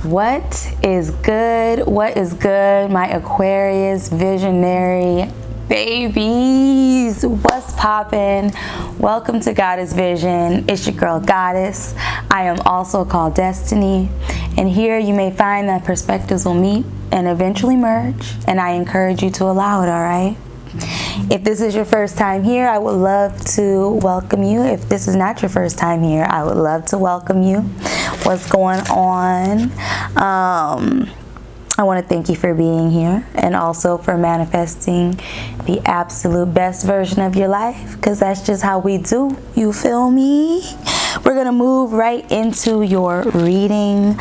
What is good? What is good, my Aquarius visionary babies? What's poppin'? Welcome to GawdesVision. It's your girl Goddess. I am also called Destiny, and here you may find that perspectives will meet and eventually merge, and I encourage you to allow it, all right? If this is your first time here, I would love to welcome you. If this is not your first time here, I would love to welcome you. What's going on? I want to thank you for being here and also for manifesting the absolute best version of your life, because that's just how we do. You feel me? We're going to move right into your reading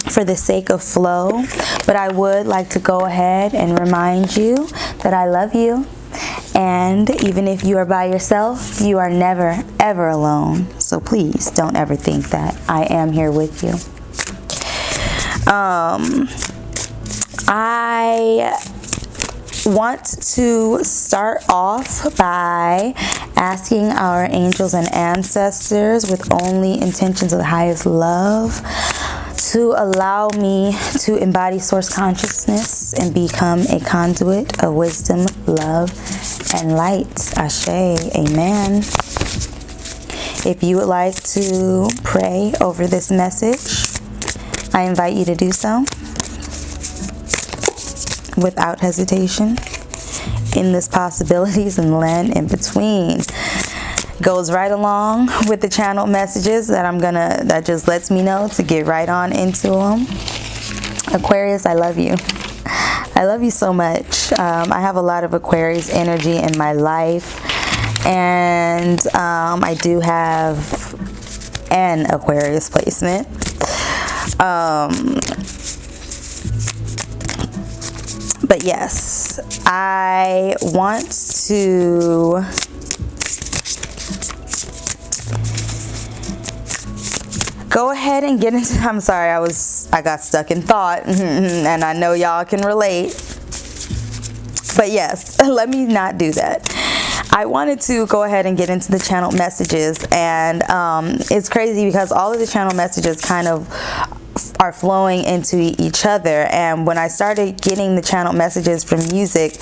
for the sake of flow. But I would like to go ahead and remind you that I love you. And even if you are by yourself, you are never, ever alone. So please don't ever think that. I am here with you. I want to start off by asking our angels and ancestors, with only intentions of the highest love, to allow me to embody source consciousness and become a conduit of wisdom, love, and light. Ashe, amen. If you would like to pray over this message, I invite you to do so without hesitation. Endless possibilities and land in between goes right along with the channeled messages that just lets me know to get right on into them. Aquarius, I love you. I love you so much. I have a lot of Aquarius energy in my life, and I do have an Aquarius placement. But yes, I want to go ahead and get into, I'm sorry, I got stuck in thought, and I know y'all can relate. But yes, let me not do that. I wanted to go ahead and get into the channeled messages, and it's crazy because all of the channeled messages kind of are flowing into each other. And when I started getting the channeled messages from music,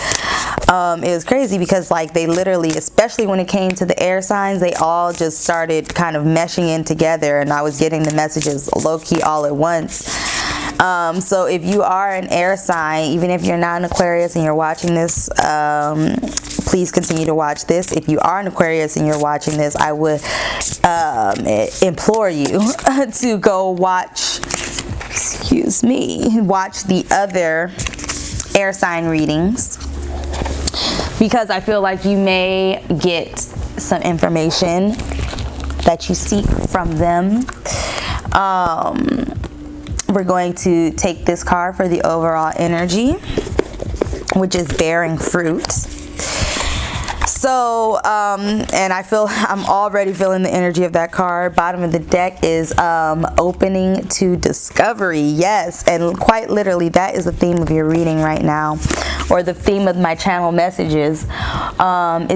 it was crazy because like they literally, especially when it came to the air signs, they all just started kind of meshing in together, and I was getting the messages low-key all at once. So if you are an air sign, even if you're not an Aquarius and you're watching this, please continue to watch this. If you are an Aquarius and you're watching this, I would implore you to go watch, watch the other air sign readings, because I feel like you may get some information that you seek from them. We're going to take this card for the overall energy, which is bearing fruit. So, and I'm already feeling the energy of that card. Bottom of the deck is opening to discovery. Yes, and quite literally, that is the theme of your reading right now, or the theme of my channel messages. And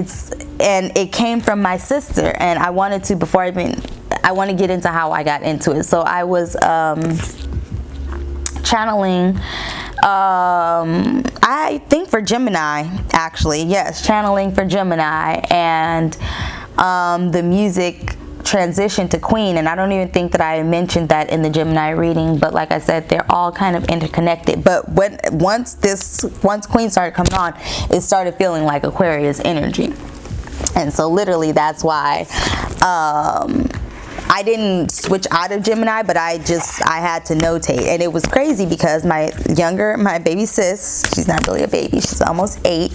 it came from my sister, and I wanted to, I want to get into how I got into it. So I was channeling, I think for Gemini, actually. Yes, channeling for Gemini, and the music transition to Queen. And I don't even think that I mentioned that in the Gemini reading, but like I said, they're all kind of interconnected. But once Queen started coming on, it started feeling like Aquarius energy. And so literally that's why I didn't switch out of Gemini, but I had to notate. And it was crazy because my baby sis, she's not really a baby, she's almost 8,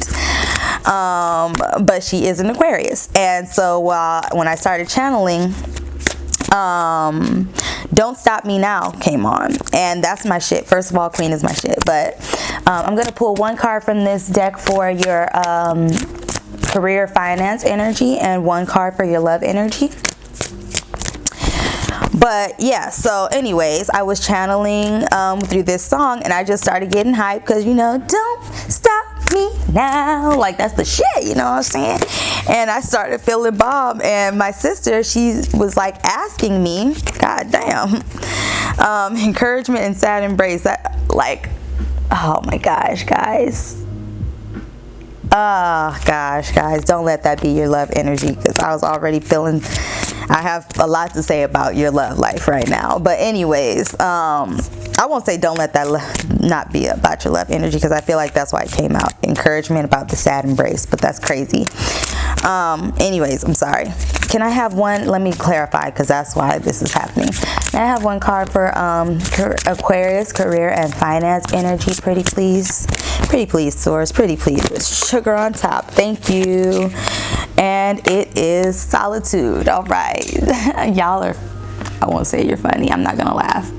but she is an Aquarius. And so when I started channeling, Don't Stop Me Now came on, and that's my shit. First of all, Queen is my shit. But I'm gonna pull one card from this deck for your career finance energy, and one card for your love energy. But yeah, so anyways, I was channeling through this song, and I just started getting hyped because, you know, don't stop me now, like that's the shit, you know what I'm saying? And I started feeling bomb, and my sister, she was like asking me, god damn, Encouragement and sad embrace. That, like, oh my gosh, guys. Gosh, guys, don't let that be your love energy, because I was already feeling, I have a lot to say about your love life right now. But anyways, I won't say don't let that not be about your love energy, because I feel like that's why it came out. Encouragement about the sad embrace, but that's crazy. Anyways, I'm sorry. Can I have one? Let me clarify, because that's why this is happening. Can I have one card for Aquarius, career and finance energy? Pretty please. Pretty please, Source. Pretty please. With sugar on top. Thank you. And it is solitude. All right. Y'all are, I won't say you're funny. I'm not going to laugh.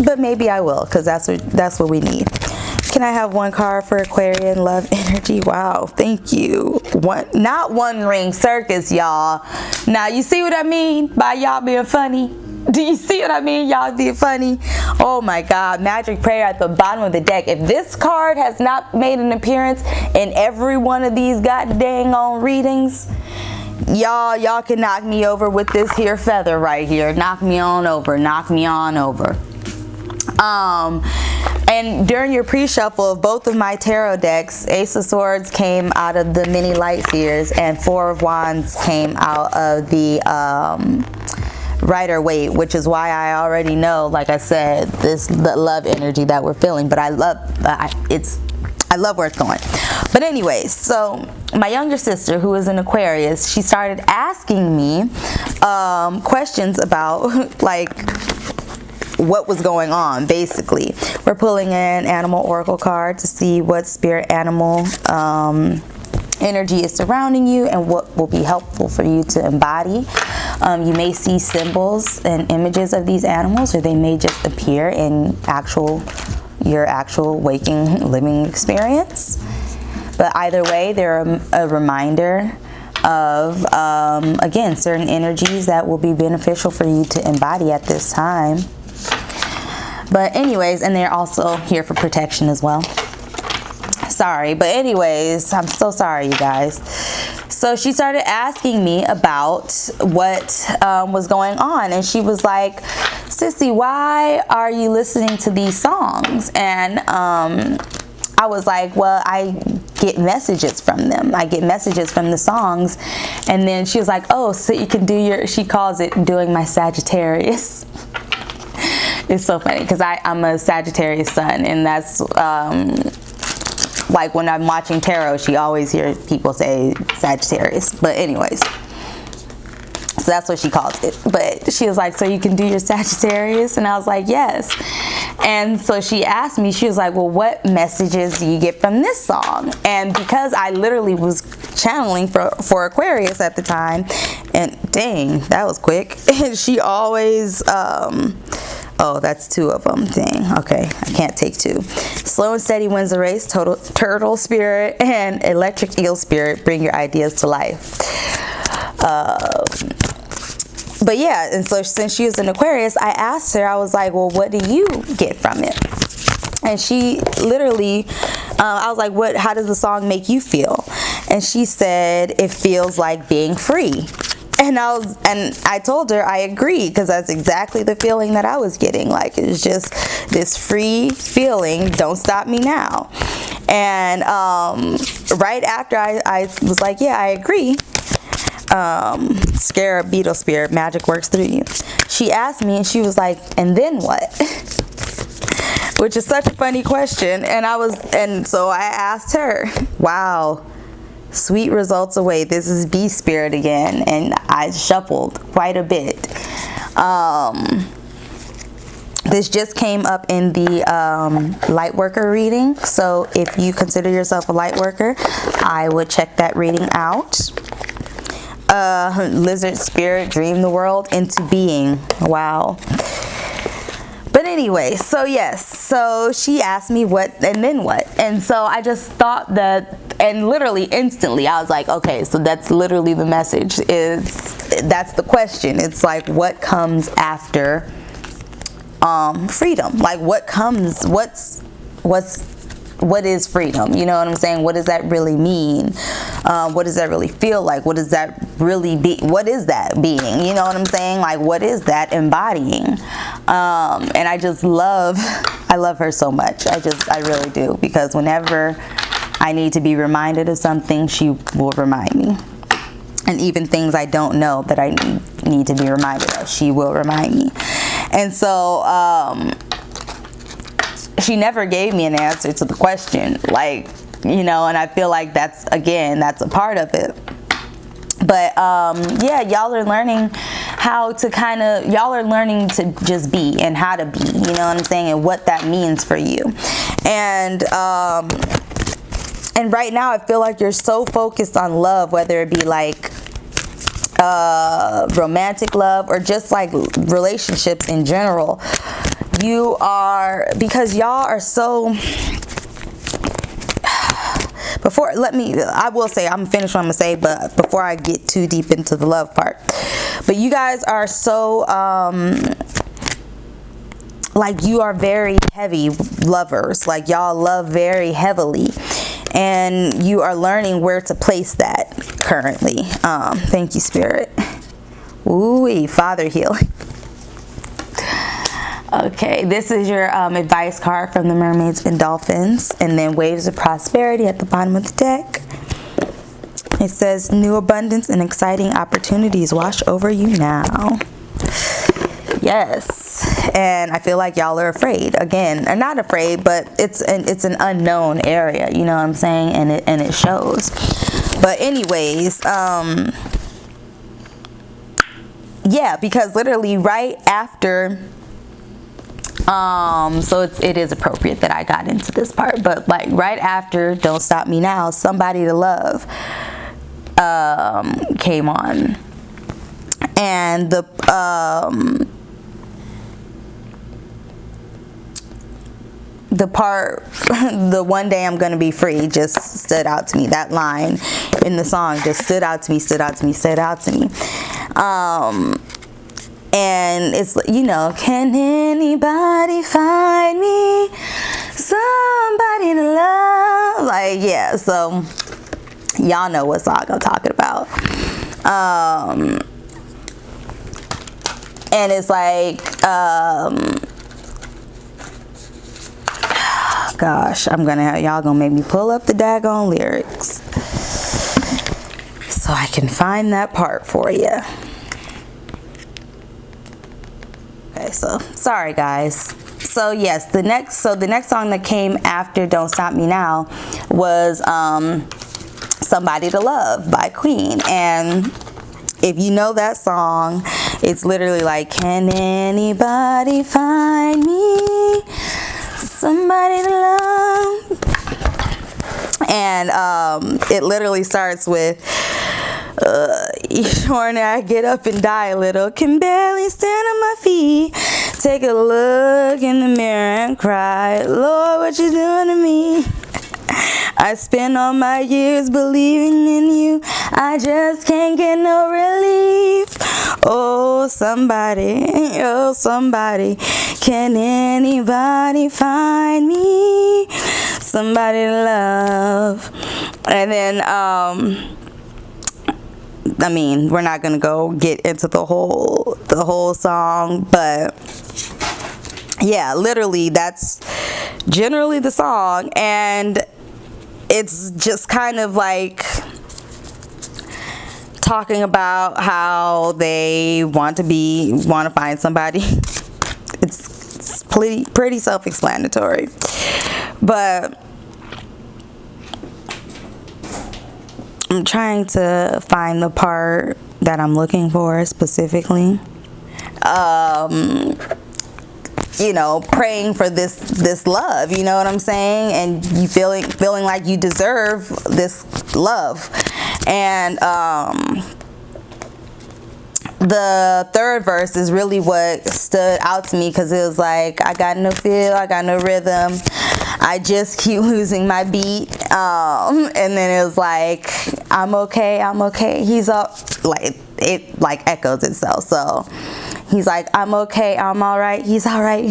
But maybe I will, because that's what we need. Can I have one card for Aquarian love energy? Wow, thank you. Not one ring circus, y'all. Now, you see what I mean by y'all being funny? Do you see what I mean, y'all being funny? Oh my God, magic prayer at the bottom of the deck. If this card has not made an appearance in every one of these god dang on readings, y'all can knock me over with this here feather right here. Knock me on over. Knock me on over. And during your pre-shuffle of both of my tarot decks, Ace of Swords came out of the mini light seers and Four of Wands came out of the Rider Waite, which is why I already know, like I said, the love energy that we're feeling. But I love where it's going. But anyways, so my younger sister, who is an Aquarius, she started asking me questions about like what was going on. Basically, we're pulling an animal oracle card to see what spirit animal energy is surrounding you and what will be helpful for you to embody. You may see symbols and images of these animals, or they may just appear in your actual waking living experience. But either way, they're a reminder of again, certain energies that will be beneficial for you to embody at this time. But anyways, and they're also here for protection as well. Sorry, but anyways, I'm so sorry, you guys. So she started asking me about what was going on, and she was like, Sissy, why are you listening to these songs? And I was like, well, I get messages from them. I get messages from the songs. And then she was like, oh, so you can do your, she calls it doing my Sagittarius. It's so funny because I'm a Sagittarius sun, and that's like when I'm watching tarot, she always hears people say Sagittarius. But anyways, so that's what she calls it. But she was like, so you can do your Sagittarius? And I was like, yes. And so she asked me, she was like, well, what messages do you get from this song? And because I literally was channeling for Aquarius at the time, and dang, that was quick. And she always, oh, that's two of them. Dang. Okay, I can't take two. Slow and steady wins the race. Turtle spirit and electric eel spirit bring your ideas to life. But yeah, and so since she was an Aquarius, I asked her, I was like, well, what do you get from it? And she literally, I was like, how does the song make you feel? And she said, it feels like being free. And I told her I agree, because that's exactly the feeling that I was getting. Like, it's just this free feeling, don't stop me now. And right after I was like, yeah, I agree. Scarab, beetle spirit, magic works through you. She asked me, and she was like, and then what? Which is such a funny question. And so I asked her, wow. Sweet results await. This is bee spirit again, and I shuffled quite a bit. This just came up in the lightworker reading, so if you consider yourself a lightworker, I would check that reading out. Lizard spirit, dream the world into being. Wow. But anyway, so yes, so she asked me what and then what, and so I just thought that, and literally instantly I was like, okay, so that's literally the message, that's the question. It's like, what comes after freedom? Like, what is freedom? You know what I'm saying? What does that really mean? What does that really feel like? What does that really be? What is that being? You know what I'm saying? Like, what is that embodying? And I just I love her so much. I really do, because whenever I need to be reminded of something, she will remind me. And even things I don't know that I need to be reminded of, she will remind me. And so she never gave me an answer to the question, like, you know, and I feel like that's a part of it. But yeah, y'all are learning how to y'all are learning to just be, and how to be, you know what I'm saying, and what that means for you. And right now I feel like you're so focused on love, whether it be like romantic love or just like relationships in general. You are, because y'all are so, I will say, I'm finished what I'm gonna say, but before I get too deep into the love part, but you guys are so like, you are very heavy lovers. Like, y'all love very heavily, and you are learning where to place that currently. Thank you, Spirit. Ooh, Father healing. Okay, this is your advice card from the Mermaids and Dolphins, and then Waves of Prosperity at the bottom of the deck. It says, new abundance and exciting opportunities wash over you now. Yes, and I feel like y'all are afraid again, or not afraid, but it's an unknown area, you know what I'm saying, and it shows. But anyways, yeah, because literally right after, so it is appropriate that I got into this part, but like right after Don't Stop Me Now, Somebody to Love came on, and the part, the one day I'm gonna be free, just stood out to me. That line in the song just stood out to me. And it's, you know, can anybody find me somebody to love? Like, yeah, so y'all know what song I'm talking about. And it's like, gosh, y'all gonna make me pull up the daggone lyrics so I can find that part for you. Okay, so sorry guys. So yes, the next song that came after Don't Stop Me Now was Somebody to Love by Queen. And if you know that song, it's literally like, can anybody find me somebody to love? And it literally starts with, each morning I get up and die a little, can barely stand on my feet, take a look in the mirror and cry, Lord, what you doing to me? I spend all my years believing in you, I just can't get no relief. Oh somebody, can anybody find me somebody to love? And then I mean, we're not gonna go get into the whole song, but yeah, literally that's generally the song. And it's just kind of like talking about how they want to find somebody. It's pretty self-explanatory, but I'm trying to find the part that I'm looking for specifically. You know, praying for this love, you know what I'm saying? And you feeling like you deserve this love. And the third verse is really what stood out to me, because it was like, I got no feel, I got no rhythm, I just keep losing my beat. And then it was like, I'm okay. He's all like, it like echoes itself. So he's like, I'm okay, I'm all right, he's all right.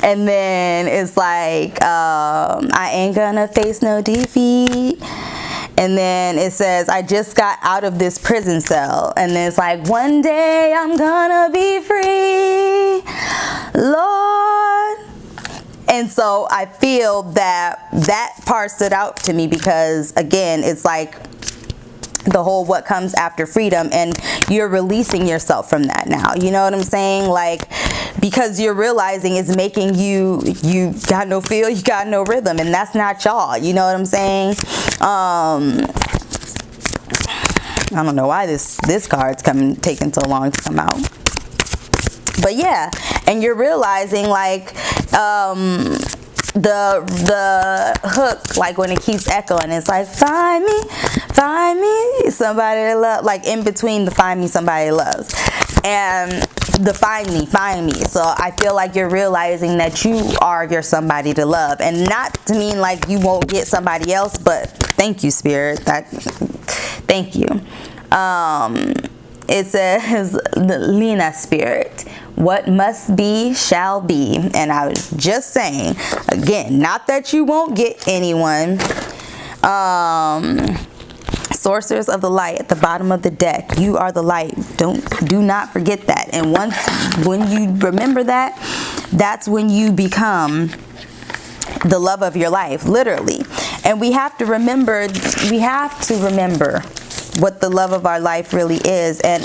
And then it's like, I ain't gonna face no defeat. And then it says, I just got out of this prison cell. And then it's like, one day I'm gonna be free, Lord. And so I feel that that part stood out to me because, again, it's like the whole what comes after freedom, and you're releasing yourself from that now. You know what I'm saying? Like, because you're realizing it's making you got no feel, you got no rhythm, and that's not y'all. You know what I'm saying? I don't know why this card's taking so long to come out. But yeah, and you're realizing like the hook, like when it keeps echoing, it's like, find me somebody to love, like in between the find me somebody loves and the find me. So I feel like you're realizing that you are your somebody to love, and not to mean like you won't get somebody else, but thank you, Spirit, thank you. It says, the Lena Spirit, what must be shall be. And I was just saying, again, not that you won't get anyone. Sorcerers of the light at the bottom of the deck. You are the light. Do not forget that. And when you remember that, that's when you become the love of your life, literally. And we have to remember what the love of our life really is. And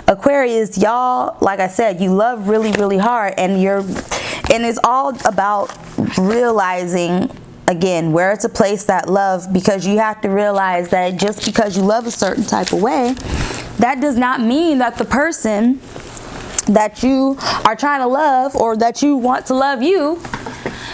Aquarius, y'all, like I said, you love really, really hard, and it's all about realizing, again, where it's a place that love, because you have to realize that just because you love a certain type of way, that does not mean that the person that you are trying to love, or that you want to love you,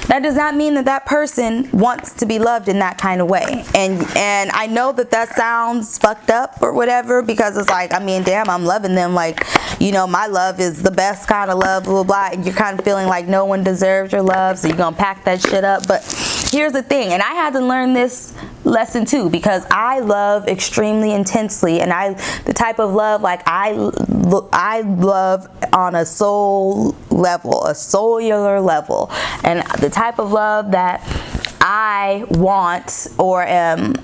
that does not mean that that person wants to be loved in that kind of way. And I know that sounds fucked up or whatever, because it's like, I mean, damn, I'm loving them, like, you know, my love is the best kind of love, blah, blah, blah. And you're kind of feeling like no one deserves your love, so you're gonna pack that shit up. But here's the thing, and I had to learn this lesson too, because I love extremely intensely, and the type of love, like I love on a soul level, a cellular level, and the type of love that I want, or am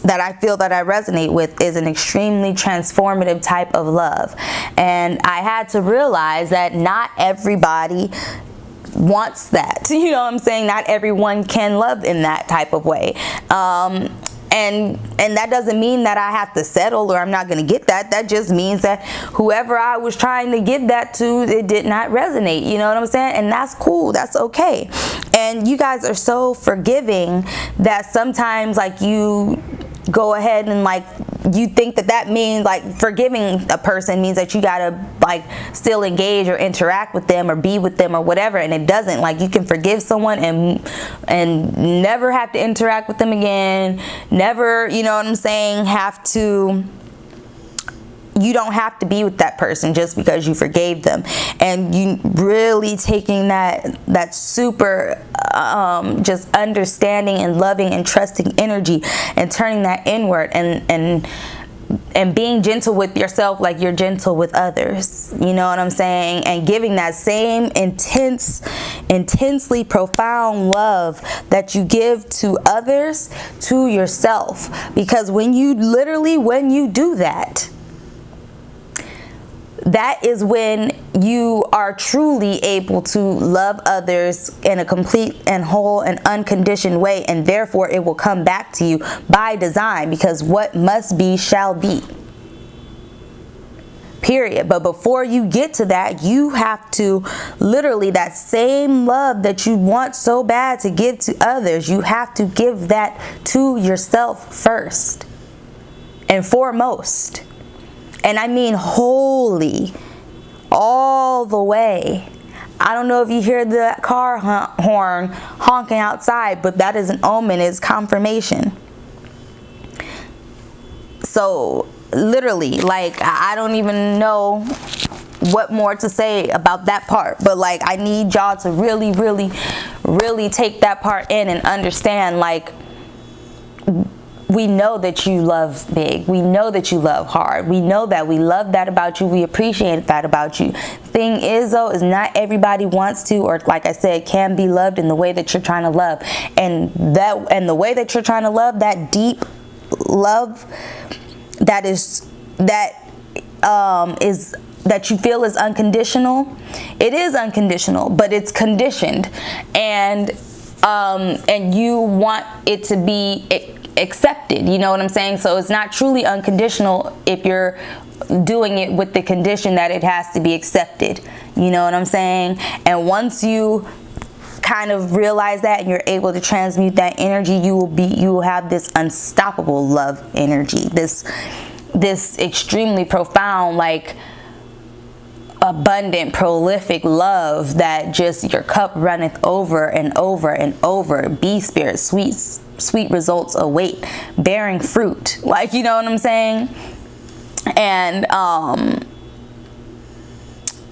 that I feel that I resonate with, is an extremely transformative type of love. And I had to realize that not everybody wants that. You know what I'm saying? Not everyone can love in that type of way. And that doesn't mean that I have to settle, or I'm not going to get that. That just means that whoever I was trying to give that to, it did not resonate. You know what I'm saying? And that's cool. That's okay. And you guys are so forgiving that sometimes, like, you go ahead and, like, you think that means, like, forgiving a person means that you gotta, like, still engage or interact with them or be with them or whatever, and it doesn't. Like, you can forgive someone and never have to interact with them again, never, you know what I'm saying, you don't have to be with that person just because you forgave them. And you really taking that super just understanding and loving and trusting energy and turning that inward, and being gentle with yourself like you're gentle with others. You know what I'm saying? And giving that same intensely profound love that you give to others to yourself. Because when you do that, that is when you are truly able to love others in a complete and whole and unconditioned way, and therefore it will come back to you by design, because what must be shall be. Period. But before you get to that, you have to literally, that same love that you want so bad to give to others, you have to give that to yourself first and foremost. And I mean wholly, all the way. I don't know if you hear the car horn honking outside, but that is an omen, it's confirmation. So literally, like, I don't even know what more to say about that part, but like, I need y'all to really, really, really take that part in and understand, like, we know that you love big. We know that you love hard. We know that. We love that about you. We appreciate that about you. Thing is, though, is not everybody wants to, or like I said, can be loved in the way that you're trying to love. And the way that you're trying to love, that deep love that you feel is unconditional. It is unconditional, but it's conditioned, and you want it to be accepted. You know what I'm saying? So it's not truly unconditional if you're doing it with the condition that it has to be accepted. You know what I'm saying? And once you kind of realize that and you're able to transmute that energy, you will have this unstoppable love energy, this extremely profound, like abundant, prolific love that just your cup runneth over and over and over. Be spirit, sweet results await, bearing fruit. Like, you know what I'm saying? And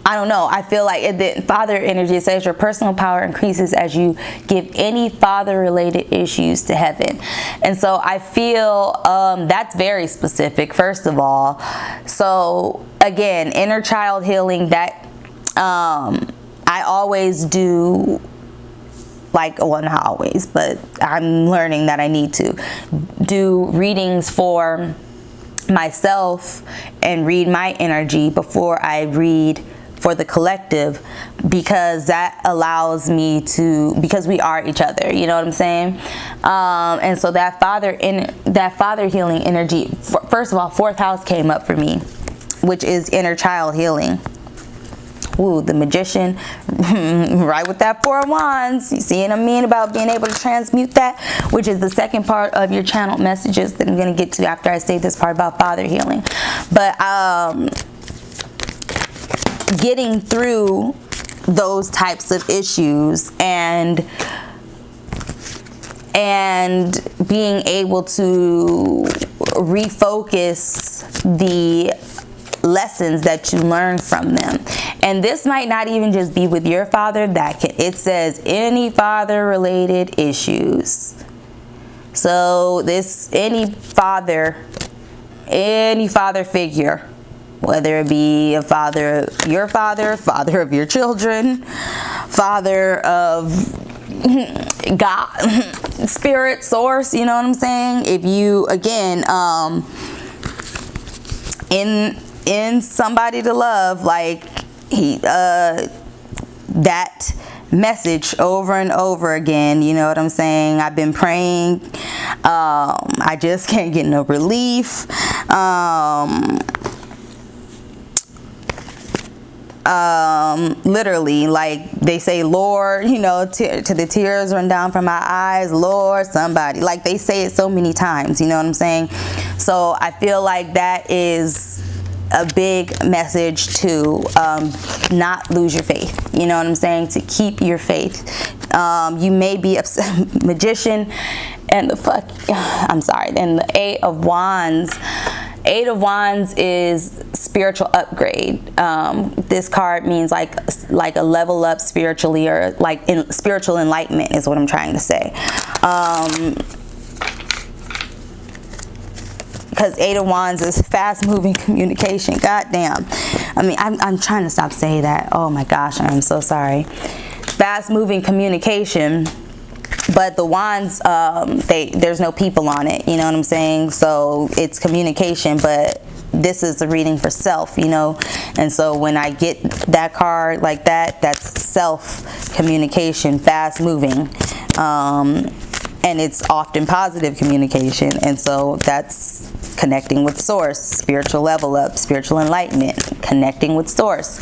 I don't know, I feel like the father energy says your personal power increases as you give any father related issues to heaven. And so I feel that's very specific, first of all. So again, inner child healing, that I always do, like, well, not always, but I'm learning that I need to do readings for myself and read my energy before I read for the collective, because that allows me to, because we are each other, you know what I'm saying? And so that father healing energy, first of all, 4th house came up for me, which is inner child healing. Ooh, the magician, right with that 4 of wands. You see what I mean about being able to transmute that, which is the second part of your channeled messages that I'm going to get to after I say this part about father healing. But getting through those types of issues and being able to refocus the lessons that you learn from them. And this might not even just be with your father. It says any father related issues. So any father figure, whether it be a father, your father, father of your children, father of God, spirit, source, you know what I'm saying? If you, again, in somebody to love, like that message over and over again, you know what I'm saying? I've been praying, I just can't get no relief. Literally, like they say, Lord, you know, to the tears run down from my eyes, Lord, somebody, like they say it so many times, you know what I'm saying? So I feel like that is a big message to not lose your faith, you know what I'm saying? To keep your faith. You may be a magician, and the the 8 of wands. 8 of wands is spiritual upgrade. This card means like a level up spiritually, or like spiritual enlightenment is what I'm trying to say. Because 8 of wands is fast moving communication. God damn. I mean, I'm trying to stop saying that. Oh my gosh, I'm so sorry. Fast moving communication. But the wands, there's no people on it, you know what I'm saying? So it's communication, but this is a reading for self, you know? And so when I get that card like that, that's self-communication, fast-moving. And it's often positive communication. And so that's connecting with source, spiritual level up, spiritual enlightenment, connecting with source.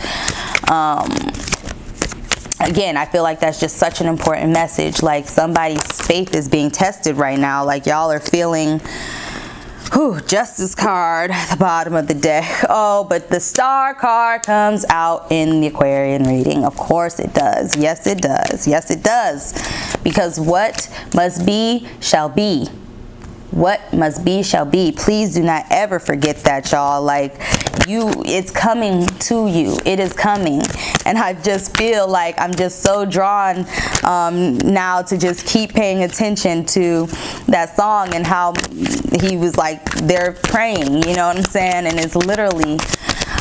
Again, I feel like that's just such an important message. Like somebody's faith is being tested right now. Like y'all are feeling, Justice card at the bottom of the deck. Oh, but the Star card comes out in the Aquarian reading. Of course it does. Yes, it does. Yes, it does. Because what must be shall be. What must be shall be. Please do not ever forget that, y'all. Like, it's coming to you. It is coming. And I just feel like I'm just so drawn now to just keep paying attention to that song and how he was like, they're praying, you know what I'm saying? And it's literally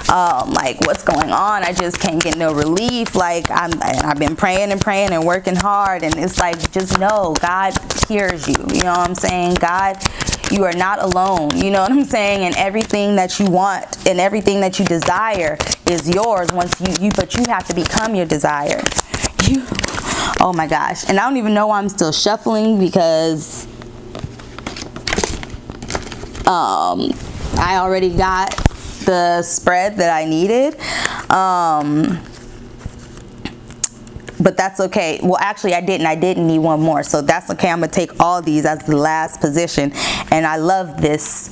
like, what's going on? I just can't get no relief. Like, I've been praying and praying and working hard, and it's like, just know God hears you. You know what I'm saying? God, you are not alone. You know what I'm saying? And everything that you want and everything that you desire is yours once but you have to become your desire. Oh my gosh. And I don't even know why I'm still shuffling, because I already got the spread that I needed, but that's okay. Well, actually I didn't need one more, so that's okay. I'm gonna take all these as the last position. And I love this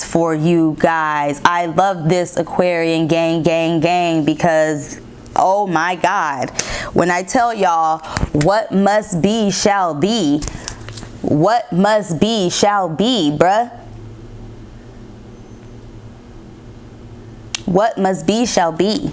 for you guys. I love this, Aquarian gang, because oh my God, when I tell y'all what must be shall be, what must be shall be, bruh. What must be shall be.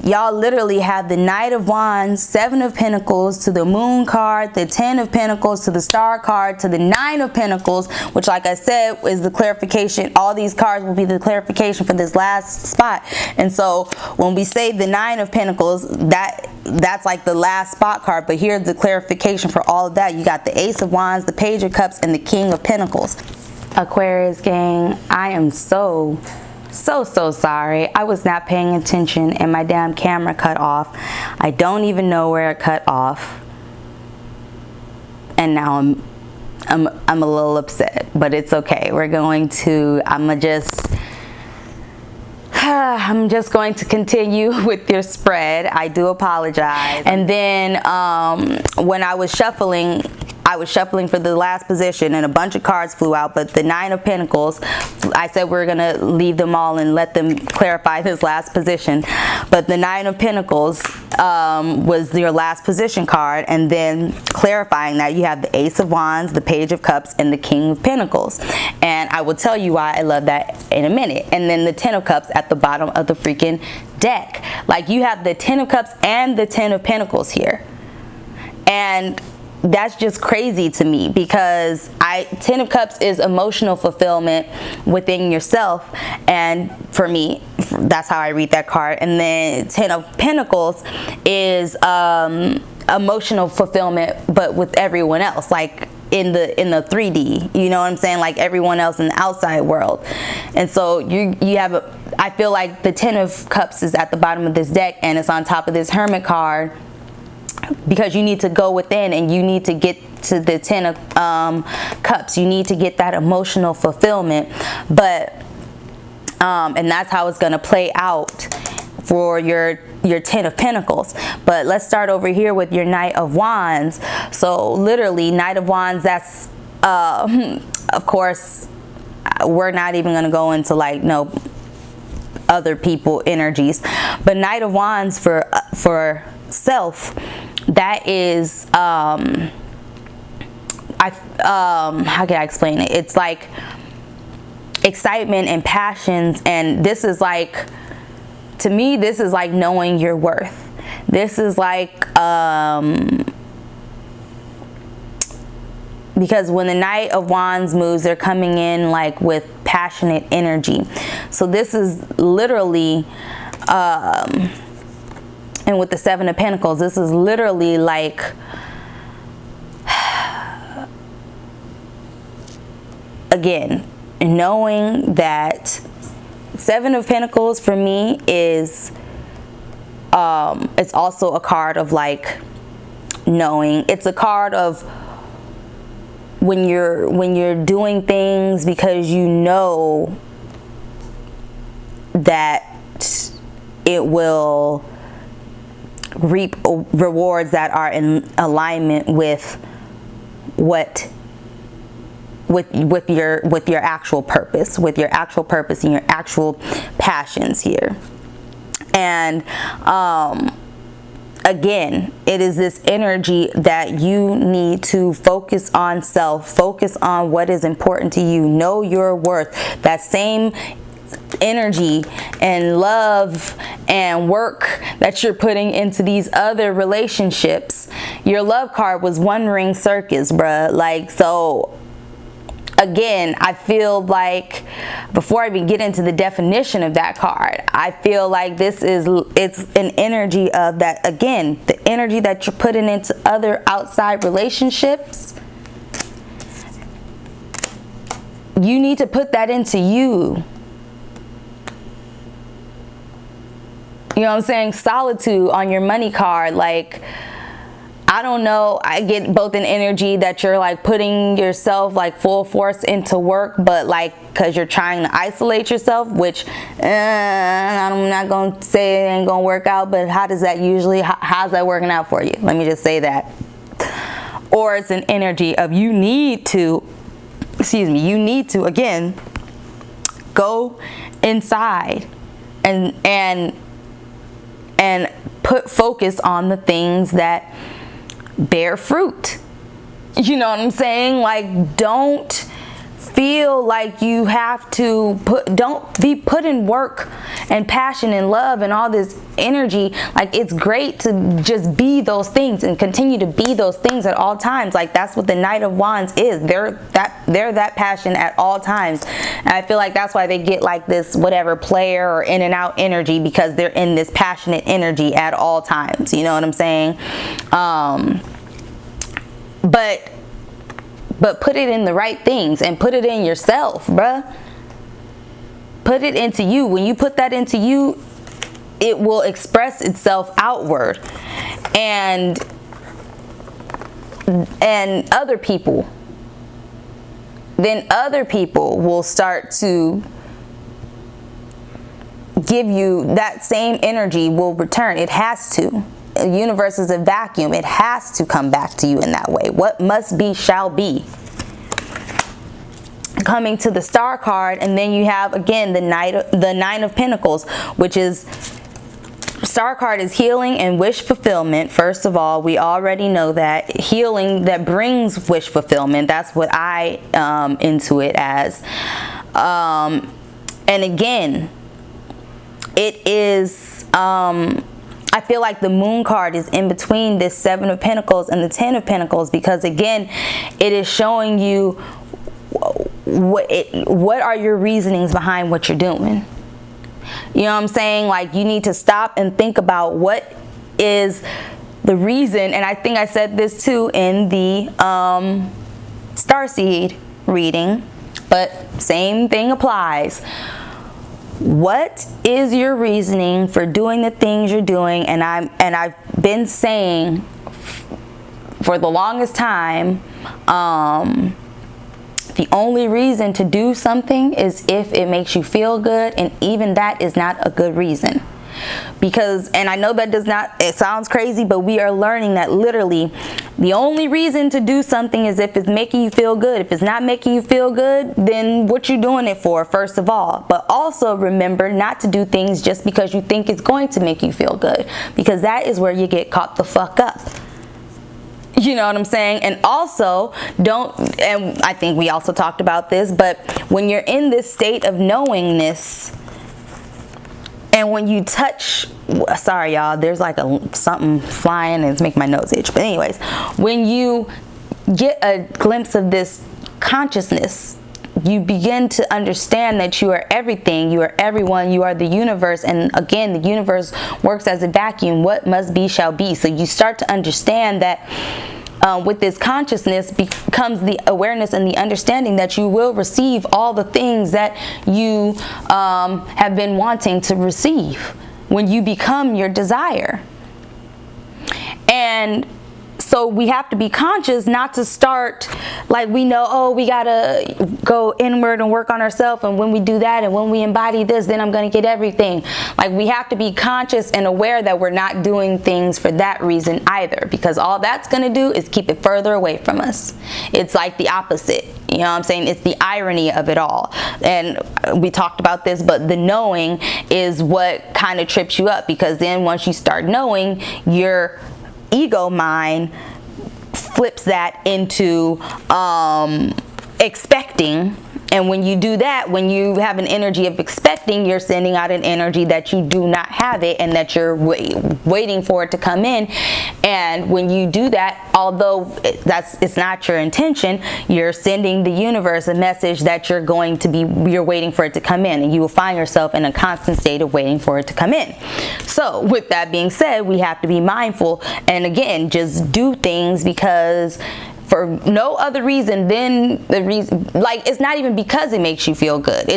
Y'all literally have the Knight of Wands, 7 of Pentacles to the Moon card, the 10 of Pentacles to the Star card, to the 9 of Pentacles, which, like I said, is the clarification. All these cards will be the clarification for this last spot. And so when we say the 9 of Pentacles, that's like the last spot card, but here's the clarification for all of that. You got the Ace of Wands, the Page of Cups, and the King of Pentacles. Aquarius gang, I am so sorry. I was not paying attention and my damn camera cut off. I don't even know where it cut off, and now I'm a little upset, but it's okay. I'm just going to continue with your spread. I do apologize. And then when I was shuffling for the last position, and a bunch of cards flew out, but the 9 of Pentacles, I said we're gonna leave them all and let them clarify this last position, but the 9 of Pentacles was your last position card, and then clarifying that you have the Ace of Wands, the Page of Cups, and the King of Pentacles. And I will tell you why I love that in a minute. And then the 10 of Cups at the bottom of the freaking deck. Like, you have the 10 of Cups and the 10 of Pentacles here, and that's just crazy to me, because 10 of Cups is emotional fulfillment within yourself, and for me, that's how I read that card. And then 10 of Pentacles is emotional fulfillment, but with everyone else, like in the 3D, you know what I'm saying, like everyone else in the outside world. And so you have I feel like the 10 of Cups is at the bottom of this deck, and it's on top of this Hermit card, because you need to go within and you need to get to the 10 of Cups. You need to get that emotional fulfillment, but and that's how it's going to play out for your 10 of Pentacles. But let's start over here with your Knight of Wands. So literally, Knight of Wands, that's of course, we're not even going to go into like no other people energies, but Knight of Wands for self, that is how can I explain it? It's like excitement and passions, and this is like, to me, this is like knowing your worth. This is like because when the Knight of Wands moves, they're coming in like with passionate energy. So this is literally and with the 7 of Pentacles, this is literally like again, knowing that 7 of Pentacles for me is it's also a card of like knowing. It's a card of when you're doing things because you know that it will reap rewards that are in alignment with your actual purpose, and your actual passions here. And again, it is this energy that you need to focus on self, focus on what is important to you, know your worth. That same energy and love and work that you're putting into these other relationships. Your love card was one ring circus, bruh. Like, so again, I feel like, before I even get into the definition of that card, I feel like it's an energy of that, again, the energy that you're putting into other outside relationships. You need to put that into you. You know what I'm saying? Solitude on your money card. Like, I don't know, I get both an energy that you're like putting yourself like full force into work, but like because you're trying to isolate yourself, which I'm not going to say it ain't going to work out, but how does that usually, how's that working out for you? Let me just say that. Or it's an energy of you need to, again, go inside and put focus on the things that bear fruit. You know what I'm saying? Like, don't feel like you have to don't be putting work and passion and love and all this energy. Like, it's great to just be those things and continue to be those things at all times. Like, that's what the Knight of Wands is. They're that passion at all times. And I feel like that's why they get like this whatever player or in and out energy, because they're in this passionate energy at all times. You know what I'm saying? But put it in the right things and put it in yourself, bruh. Put it into you. When you put that into you, it will express itself outward. And other people, then other people will start to give you that same energy, will return. It has to. The universe is a vacuum. It has to come back to you in that way. What must be shall be. Coming to the Star card, and then you have again the Nine of Pentacles, which is, Star card is healing and wish fulfillment. First of all, we already know that healing that brings wish fulfillment. That's what I into it as. And again, it is I feel like the Moon card is in between this Seven of Pentacles and the Ten of Pentacles, because again, it is showing you what are your reasonings behind what you're doing. You know what I'm saying? Like, you need to stop and think about what is the reason. And I think I said this too in the Starseed reading, but same thing applies. What is your reasoning for doing the things you're doing? And I've been saying for the longest time, the only reason to do something is if it makes you feel good, and even that is not a good reason. Because, and I know that it sounds crazy, but we are learning that literally the only reason to do something is if it's making you feel good. If it's not making you feel good, then what you doing it for, first of all. But also remember not to do things just because you think it's going to make you feel good, because that is where you get caught the fuck up. You know what I'm saying? And also, and I think we also talked about this, but when you're in this state of knowingness, and when you touch, sorry y'all, there's like something flying and it's making my nose itch. But anyways, when you get a glimpse of this consciousness, you begin to understand that you are everything, you are everyone, you are the universe. And again, the universe works as a vacuum. What must be shall be. So you start to understand that with this consciousness becomes the awareness and the understanding that you will receive all the things that you have been wanting to receive when you become your desire. And so so we have to be conscious not to start, like, we know, oh, we gotta go inward and work on ourselves, and when we do that and when we embody this, then I'm gonna get everything. Like, we have to be conscious and aware that we're not doing things for that reason either, because all that's gonna do is keep it further away from us. It's like the opposite. You know what I'm saying? It's the irony of it all. And we talked about this, but the knowing is what kind of trips you up, because then once you start knowing, your ego mind flips that into expecting. And when you do that, when you have an energy of expecting, you're sending out an energy that you do not have it, and that you're waiting for it to come in. And when you do that, although it's not your intention, you're sending the universe a message that you're waiting for it to come in, and you will find yourself in a constant state of waiting for it to come in. So with that being said, we have to be mindful, and again, just do things because for no other reason than the reason, like, it's not even because it makes you feel good.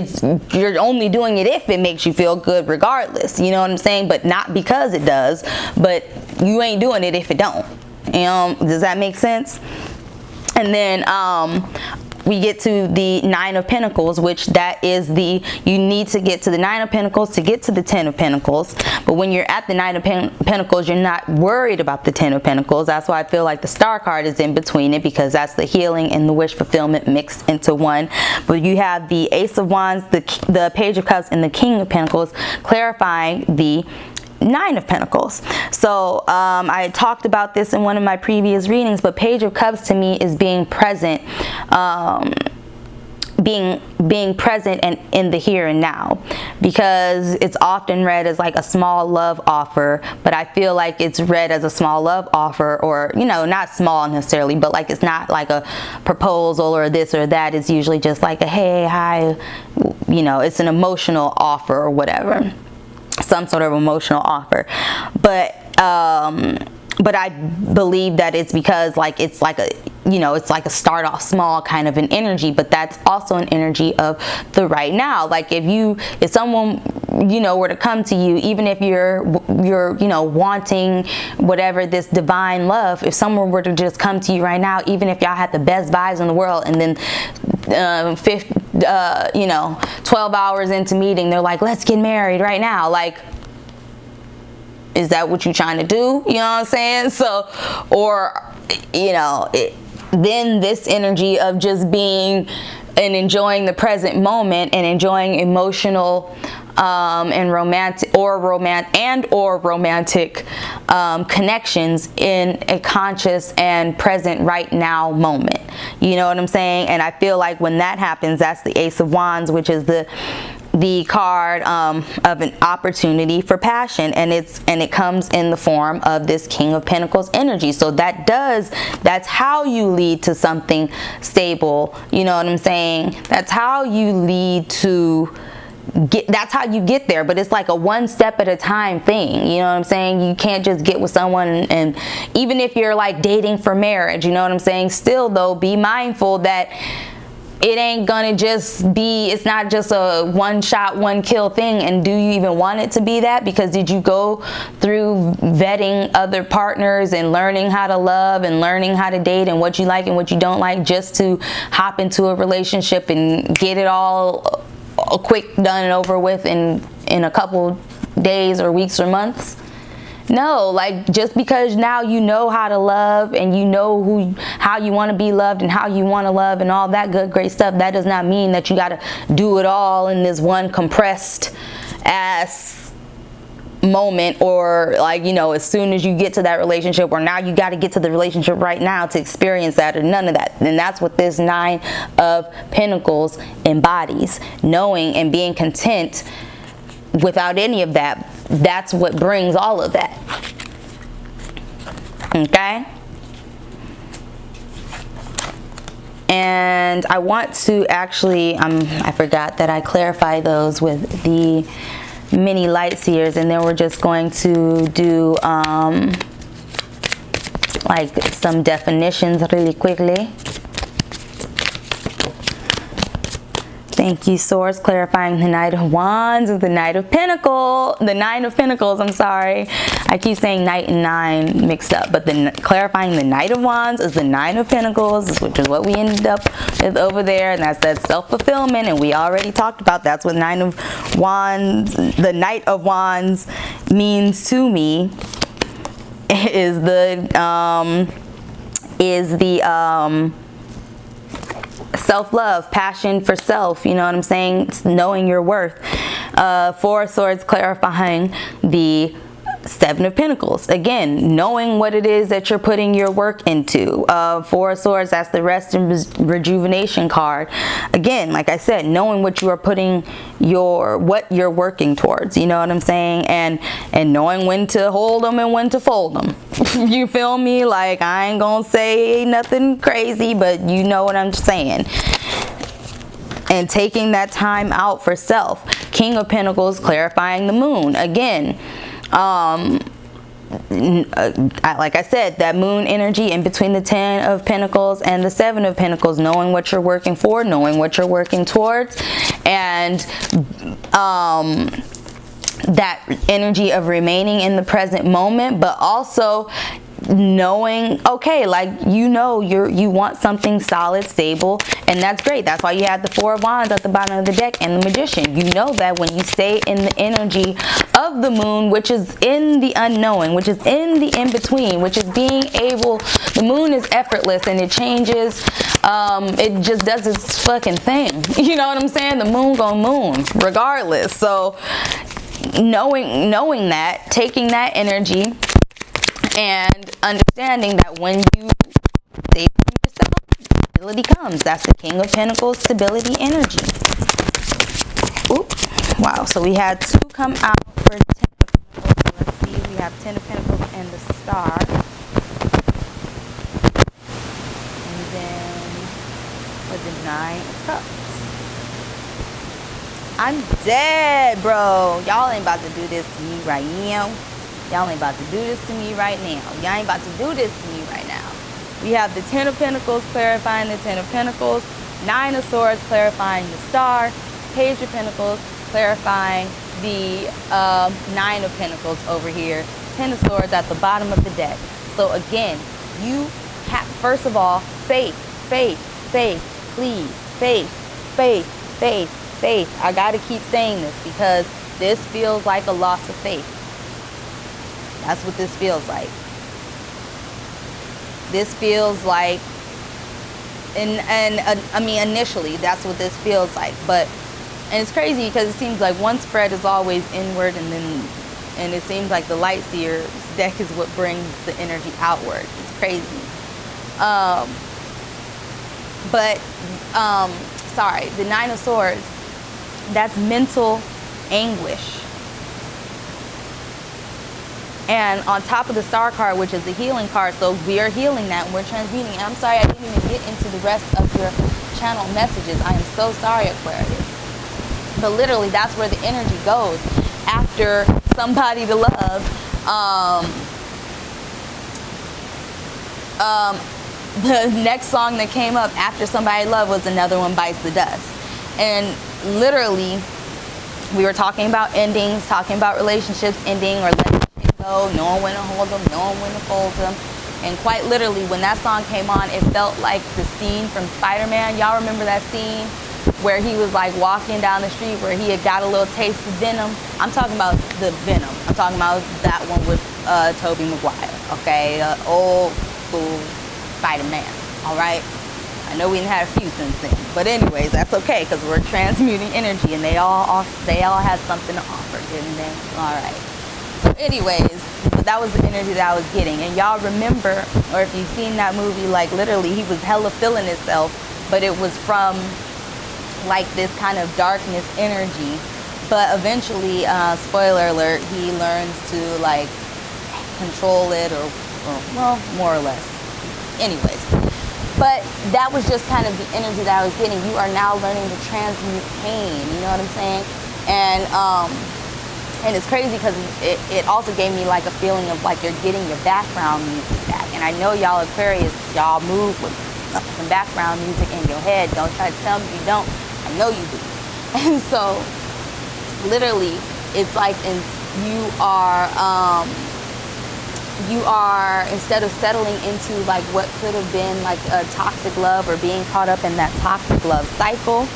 You're only doing it if it makes you feel good regardless, you know what I'm saying? But not because it does, but you ain't doing it if it don't. Does that make sense? And then we get to the Nine of Pentacles, which that is you need to get to the Nine of Pentacles to get to the Ten of Pentacles. But when you're at the Nine of Pentacles, you're not worried about the Ten of Pentacles. That's why I feel like the Star card is in between it, because that's the healing and the wish fulfillment mixed into one. But you have the Ace of Wands, the Page of Cups, and the King of Pentacles, clarifying the Nine of Pentacles. So I had talked about this in one of my previous readings, but Page of Cups to me is being present, being present and in the here and now, because it's often read as like a small love offer, but I feel like it's read as a small love offer, or, you know, not small necessarily, but like it's not like a proposal or this or that. It's usually just like a hey, hi, you know, it's an emotional offer or whatever, some sort of emotional offer. But I believe that it's because, like, it's like a, you know, it's like a start off small kind of an energy, but that's also an energy of the right now. Like, if someone, you know, were to come to you, even if you're you know, wanting whatever, this divine love, if someone were to just come to you right now, even if y'all had the best vibes in the world, and then 12 hours into meeting, they're like, let's get married right now. Like, is that what you're trying to do? You know what I'm saying? So, or, you know, then this energy of just being and enjoying the present moment and enjoying emotional and romantic connections in a conscious and present right now moment. You know what I'm saying? And I feel like when that happens, that's the Ace of Wands, which is the card of an opportunity for passion, and it comes in the form of this King of Pentacles energy. So that's how you lead to something stable. You know what I'm saying? That's how you lead to that's how you get there, but it's like a one step at a time thing. You know what I'm saying? You can't just get with someone, and even if you're like dating for marriage, you know what I'm saying, still though, be mindful that it ain't gonna just be, it's not just a one shot, one kill thing. And do you even want it to be that? Because did you go through vetting other partners and learning how to love and learning how to date and what you like and what you don't like, just to hop into a relationship and get it all quick done and over with in a couple days or weeks or months? No, like, just because now you know how to love and you know how you want to be loved and how you want to love and all that good great stuff, that does not mean that you got to do it all in this one compressed ass moment, or like, you know, as soon as you get to that relationship, or now you got to get to the relationship right now to experience that, or none of that. And that's what this Nine of Pentacles embodies, knowing and being content without any of that. That's what brings all of that. Okay? And I want to actually, I forgot that I clarified those with the mini light seers, and then we're just going to do like some definitions really quickly. I Thank you, Source. Clarifying the Knight of Wands is the Knight of Pentacles. The Nine of Pentacles, I'm sorry. I keep saying Knight and Nine mixed up. But clarifying the Knight of Wands is the Nine of Pentacles, which is what we ended up with over there. And that's that self-fulfillment. And we already talked about that's what Nine of Wands, the Knight of Wands means to me. Is the self-love, passion for self, you know what I'm saying? It's knowing your worth. Four of Swords clarifying the Seven of Pentacles. Again, knowing what it is that you're putting your work into. Four of Swords, that's the rest and rejuvenation card. Again, like I said, knowing what you are putting what you're working towards, you know what I'm saying? And knowing when to hold them and when to fold them. You feel me? Like, I ain't gonna say nothing crazy, but you know what I'm saying. And taking that time out for self. King of Pentacles clarifying the Moon. Again, like I said, that moon energy in between the 10 of Pentacles and the 7 of Pentacles, knowing what you're working for, knowing what you're working towards, and that energy of remaining in the present moment, but also knowing, okay, like, you know, you want something solid, stable, and that's great. That's why you have the Four of Wands at the bottom of the deck and the Magician. You know that when you stay in the energy of the Moon, which is in the unknowing, which is in the in-between, which is being able, the Moon is effortless and it changes, it just does its fucking thing. You know what I'm saying? The Moon gonna moon regardless. So knowing that, taking that energy, and understanding that when you stay with yourself, stability comes. That's the King of Pentacles, stability energy. Oop. Wow, so we had two come out for 10 of Pentacles. So let's see, we have 10 of Pentacles and the Star. And then with the 9 of Cups. I'm dead, bro. Y'all ain't about to do this to me right now. Y'all ain't about to do this to me right now. Y'all ain't about to do this to me right now. We have the 10 of Pentacles clarifying the 10 of Pentacles. 9 of Swords clarifying the Star. Page of Pentacles clarifying the 9 of Pentacles over here. 10 of Swords at the bottom of the deck. So again, you have, first of all, faith, faith, faith, please. Faith, faith, faith, faith. I gotta keep saying this because this feels like a loss of faith. That's what this feels like. This feels like, I mean, initially, that's what this feels like. But, and it's crazy because it seems like one spread is always inward, and it seems like the Light Seer's deck is what brings the energy outward. It's crazy. Sorry, the 9 of Swords, that's mental anguish. And on top of the Star card, which is the healing card, so we are healing that and we're transmuting. And I'm sorry I didn't even get into the rest of your channel messages. I am so sorry, Aquarius. But literally, that's where the energy goes. After Somebody to Love, the next song that came up after Somebody to Love was Another One Bites the Dust. And literally, we were talking about endings, talking about relationships ending or letting go, knowing when to hold them, knowing when to fold them. And quite literally, when that song came on, it felt like the scene from Spider-Man. Y'all remember that scene where he was like walking down the street where he had got a little taste of venom? I'm talking about the Venom. I'm talking about that one with Tobey Maguire, okay? Old school Spider-Man, all right? I know we didn't have a few since then, but anyways, that's okay because we're transmuting energy and they all had something to offer, didn't they? All right. So anyways, but that was the energy that I was getting. And y'all remember, or if you've seen that movie, like literally he was hella feeling himself, but it was from like this kind of darkness energy. But eventually, spoiler alert, he learns to like control it or well, more or less. Anyways, but that was just kind of the energy that I was getting. You are now learning to transmute pain, you know what I'm saying? And it's crazy because it also gave me like a feeling of like you're getting your background music back. And I know y'all Aquarius, y'all move with some background music in your head. Don't try to tell me you don't. I know you do. And so literally it's like you are instead of settling into like what could have been like a toxic love or being caught up in that toxic love cycle.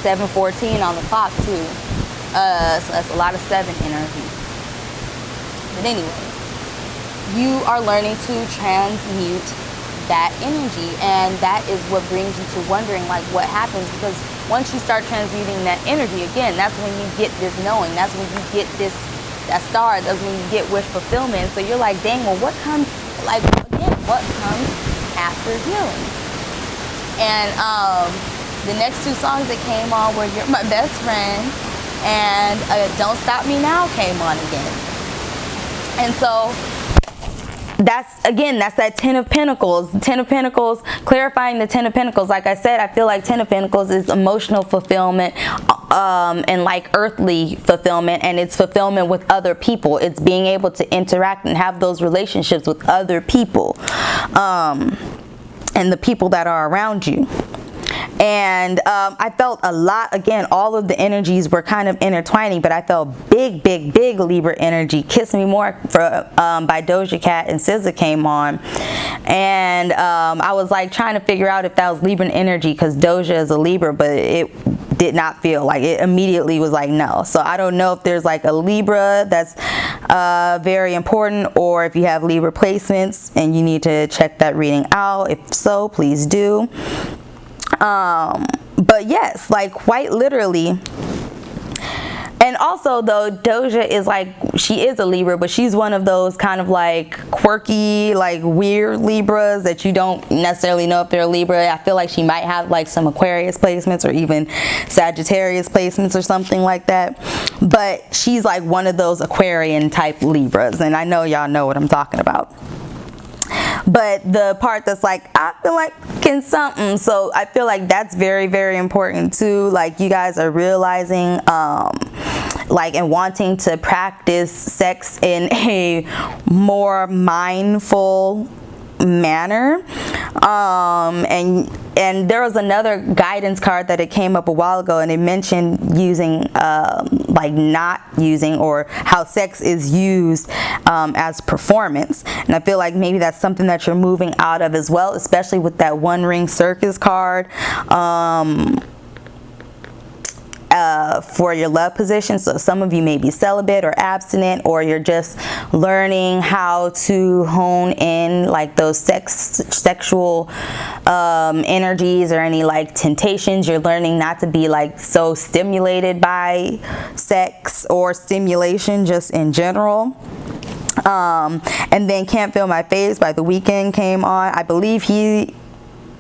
7:14 on the clock too, so that's a lot of 7 energy. But anyway, you are learning to transmute that energy, and that is what brings you to wondering like what happens, because once you start transmuting that energy, again, that's when you get this knowing, that's when you get that star, that's when you get wish fulfillment. So you're like, dang, well, what comes after healing? And the next 2 songs that came on were You're My Best Friend and Don't Stop Me Now came on again. And so that's that 10 of Pentacles. 10 of Pentacles, clarifying the 10 of Pentacles. Like I said, I feel like 10 of Pentacles is emotional fulfillment and like earthly fulfillment, and it's fulfillment with other people. It's being able to interact and have those relationships with other people, and the people that are around you. And I felt a lot, again, all of the energies were kind of intertwining, but I felt big Libra energy. Kiss Me More by Doja Cat and SZA came on. And I was like trying to figure out if that was Libra energy, because Doja is a Libra, but it did not feel like it. Immediately was like no. So I don't know if there's like a Libra that's very important, or if you have Libra placements and you need to check that reading out. If so, please do. But yes, like quite literally. And also though, Doja is like, she is a Libra, but she's one of those kind of like quirky, like weird Libras that you don't necessarily know if they're a Libra. I feel like she might have like some Aquarius placements or even Sagittarius placements or something like that. But she's like one of those Aquarian type Libras, and I know y'all know what I'm talking about. But the part that's like, I feel like can something, so I feel like that's very important too. Like you guys are realizing like and wanting to practice sex in a more mindful manner. And there was another guidance card that it came up a while ago, and it mentioned using like not using, or how sex is used as performance. And I feel like maybe that's something that you're moving out of as well, especially with that One Ring Circus card for your love position. So some of you may be celibate or abstinent, or you're just learning how to hone in like those sexual energies, or any like temptations. You're learning not to be like so stimulated by sex or stimulation just in general. And then Can't Feel My Face by The Weeknd came on. I believe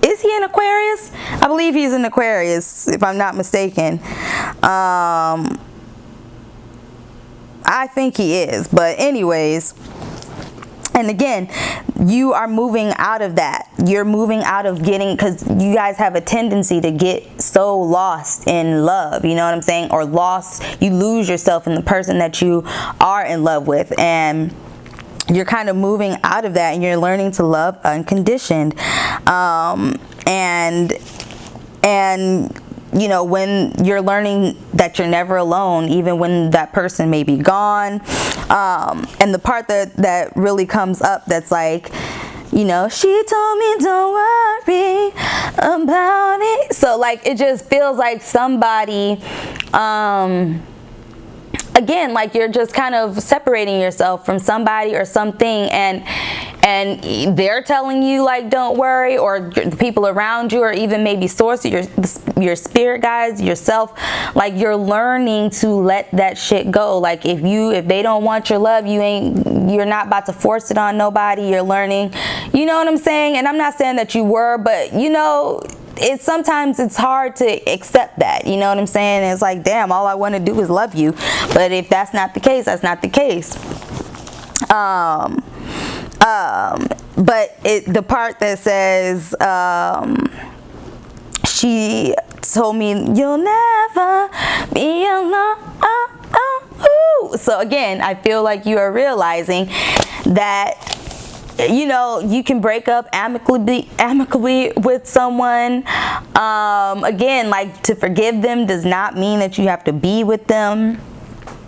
is he an Aquarius? I believe he's an Aquarius, if I'm not mistaken. I think he is. But anyways, and again, you are moving out of that. You're moving out of getting, because you guys have a tendency to get so lost in love, you know what I'm saying? Or lost, you lose yourself in the person that you are in love with. And you're kind of moving out of that, and you're learning to love unconditioned. And you know, when you're learning that you're never alone, even when that person may be gone. And the part that really comes up, that's like, you know, she told me don't worry about it. So like, it just feels like somebody, again, like you're just kind of separating yourself from somebody or something, and they're telling you like don't worry, or the people around you, or even maybe source, your spirit guides, yourself, like you're learning to let that shit go. Like if they don't want your love, you're not about to force it on nobody. You're learning, you know what I'm saying? And I'm not saying that you were, but you know, sometimes it's hard to accept that, you know what I'm saying? It's like, damn, all I want to do is love you. But if that's not the case, that's not the case. But the part that says, she told me you'll never be alone. So again, I feel like you are realizing that you know, you can break up amicably with someone. Again, like, to forgive them does not mean that you have to be with them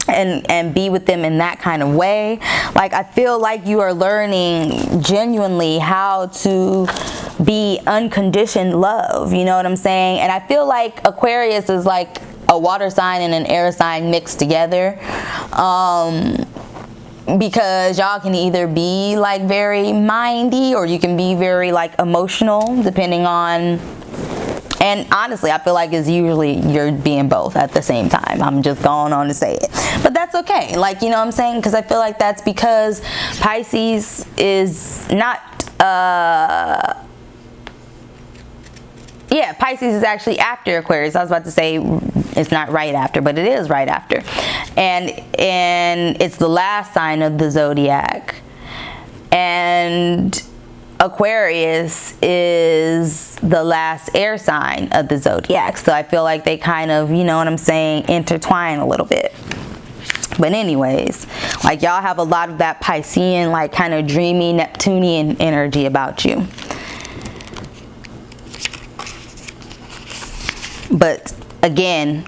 and be with them in that kind of way. Like, I feel like you are learning genuinely how to be unconditioned love, you know what I'm saying? And I feel like Aquarius is like a water sign and an air sign mixed together, because y'all can either be like very mindy, or you can be very like emotional, depending on. And honestly, I feel like it's usually you're being both at the same time. I'm just going on to say it. But that's okay. Like, you know what I'm saying? Because I feel like that's because Pisces is not, yeah, Pisces is actually after Aquarius. I was about to say it's not right after, but it is right after. And it's the last sign of the zodiac. And Aquarius is the last air sign of the zodiac. So I feel like they kind of, you know what I'm saying, intertwine a little bit. But anyways, like, y'all have a lot of that Piscean, like, kind of dreamy Neptunian energy about you. But again,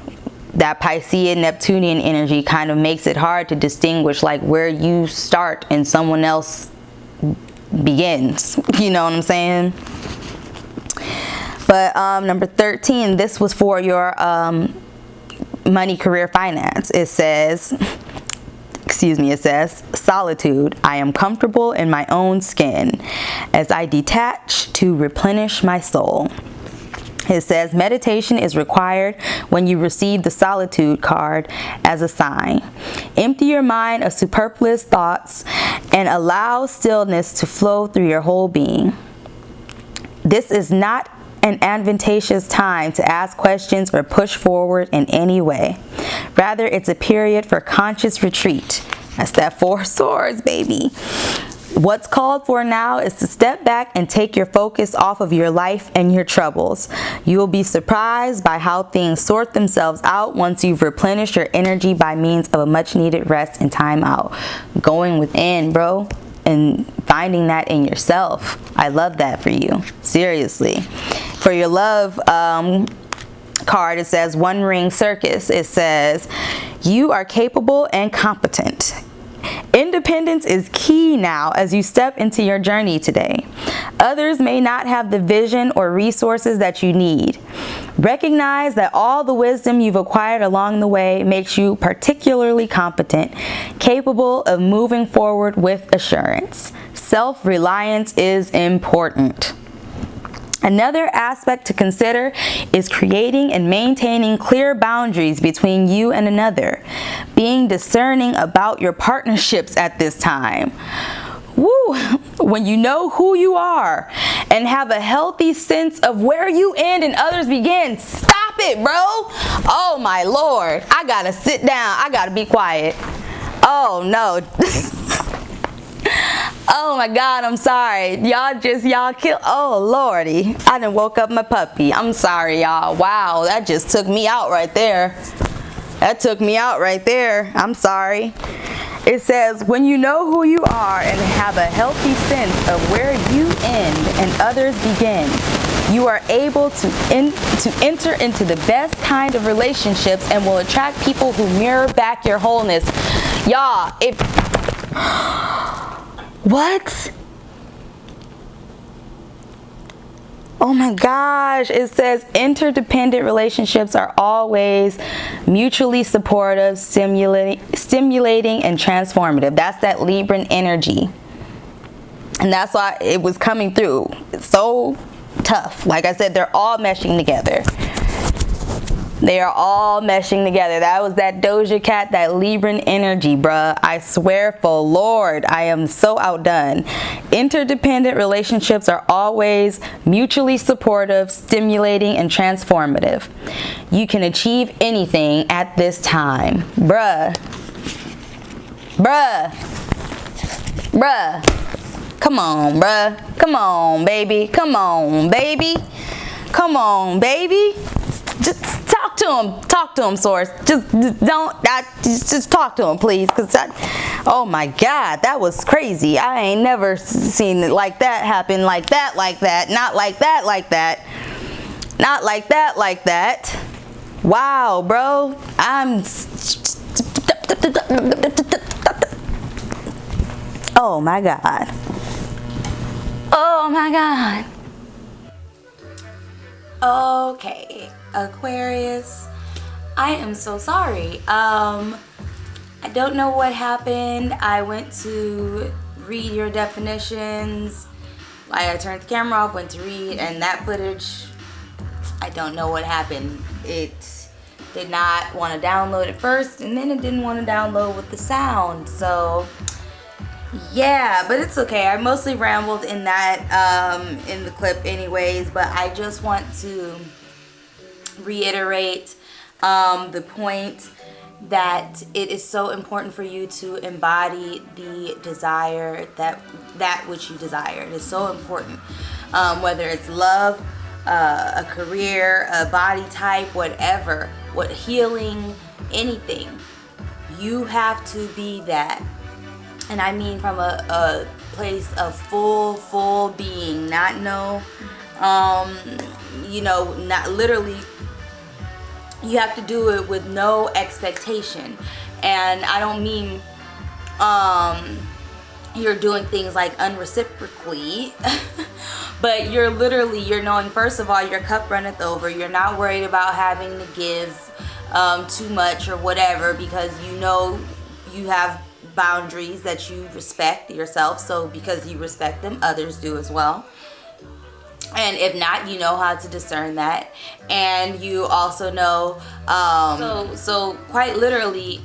that Piscean Neptunian energy kind of makes it hard to distinguish like where you start and someone else begins, you know what I'm saying? But number 13, this was for your money, career, finance. It says, it says, solitude. I am comfortable in my own skin as I detach to replenish my soul. It says meditation is required when you receive the solitude card as a sign. Empty your mind of superfluous thoughts and allow stillness to flow through your whole being. This is not an advantageous time to ask questions or push forward in any way. Rather, it's a period for conscious retreat. That's that 4 swords, baby. What's called for now is to step back and take your focus off of your life and your troubles. You will be surprised by how things sort themselves out once you've replenished your energy by means of a much needed rest and time out. Going within, bro, and finding that in yourself. I love that for you. Seriously. For your love card, it says One Ring Circus. It says, you are capable and competent. Independence is key now as you step into your journey today. Others may not have the vision or resources that you need. Recognize that all the wisdom you've acquired along the way makes you particularly competent, capable of moving forward with assurance. Self-reliance is important. Another aspect to consider is creating and maintaining clear boundaries between you and another. Being discerning about your partnerships at this time. Woo! When you know who you are and have a healthy sense of where you end and others begin. Stop it, bro! Oh my Lord. I gotta sit down. I gotta be quiet. Oh no. Oh my God, I'm sorry. Y'all kill. Oh Lordy. I done woke up my puppy. I'm sorry, y'all. Wow, that just took me out right there. That took me out right there. I'm sorry. It says, when you know who you are and have a healthy sense of where you end and others begin, you are able to enter into the best kind of relationships and will attract people who mirror back your wholeness. Y'all, what? Oh my gosh, it says interdependent relationships are always mutually supportive, stimulating and transformative. That's that Libran energy. And that's why it was coming through. It's so tough. Like I said, they're all meshing together. They are all meshing together. That was that Doja Cat, that Libran energy, bruh. I swear for Lord, I am so outdone. Interdependent relationships are always mutually supportive, stimulating, and transformative. You can achieve anything at this time. Bruh. Bruh. Bruh. Come on, bruh. Come on, baby. Come on, baby. Come on, baby. Just talk Talk to him, Source. Just talk to him, please. Cause oh my God, that was crazy. I ain't never seen it like that happen, like that, not like that. Not like that. Wow, bro. Oh my God. Oh my God. Okay, Aquarius, I am so sorry. I don't know what happened. I went to read your definitions. Like, I turned the camera off, went to read, and that footage, I don't know what happened. It did not want to download at first, and then it didn't want to download with the sound. So yeah, but it's okay. I mostly rambled in that in the clip anyways, but I just want to reiterate the point that it is so important for you to embody the desire, that which you desire. It is so important, whether it's love, a career, a body type, whatever, what healing, anything. You have to be that. And I mean from a place of full being, not not literally. You have to do it with no expectation. And I don't mean you're doing things like unreciprocally, but you're knowing, first of all, your cup runneth over. You're not worried about having to give too much or whatever, because you know you have boundaries that you respect yourself. So because you respect them, others do as well. And if not, you know how to discern that. And you also know, so quite literally,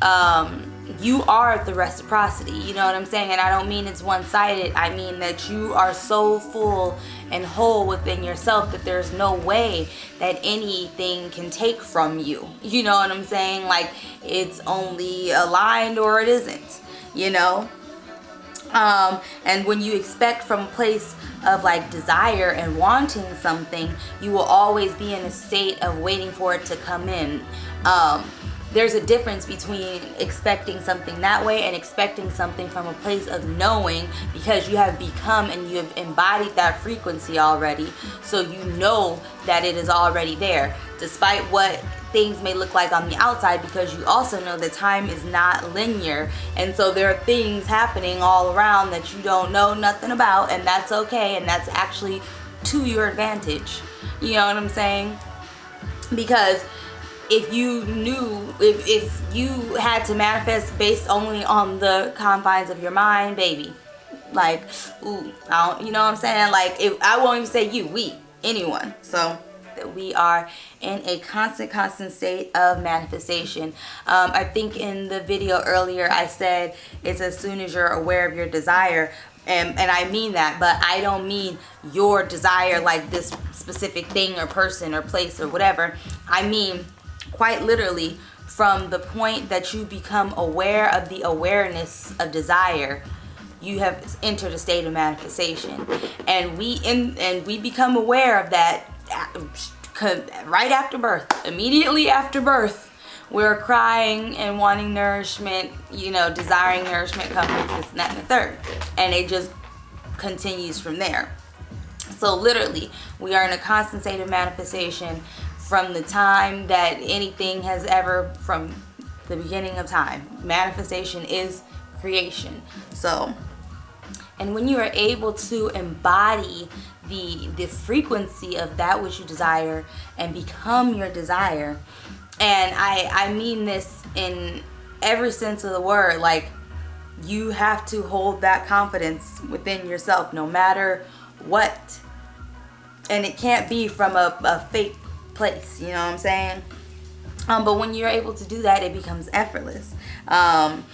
you are the reciprocity. You know what I'm saying? And I don't mean it's one-sided. I mean that you are so full and whole within yourself that there's no way that anything can take from you. You know what I'm saying? Like, it's only aligned or it isn't, you know? And when you expect from a place of like desire and wanting something, you will always be in a state of waiting for it to come in. There's a difference between expecting something that way and expecting something from a place of knowing, because you have become and you have embodied that frequency already. So you know that it is already there, despite what things may look like on the outside, because you also know that time is not linear. And so there are things happening all around that you don't know nothing about, and that's okay. And that's actually to your advantage. You know what I'm saying? Because if you knew, if you had to manifest based only on the confines of your mind, baby, like, ooh, you know what I'm saying? Like, I won't even say you, anyone. So that we are in a constant state of manifestation. I think in the video earlier I said it's as soon as you're aware of your desire. And I mean that, but I don't mean your desire like this specific thing or person or place or whatever. I mean quite literally from the point that you become aware of the awareness of desire, you have entered a state of manifestation. And we become aware of that right after birth. Immediately after birth, we're crying and wanting nourishment, you know, desiring nourishment, comfort, this and that and the third. And it just continues from there. So literally, we are in a constant state of manifestation from the time that anything has ever, from the beginning of time. Manifestation is creation. So, and when you are able to embody the frequency of that which you desire and become your desire, and I mean this in every sense of the word, like, you have to hold that confidence within yourself no matter what. And it can't be from a fake place, you know what I'm saying? But when you're able to do that, it becomes effortless. And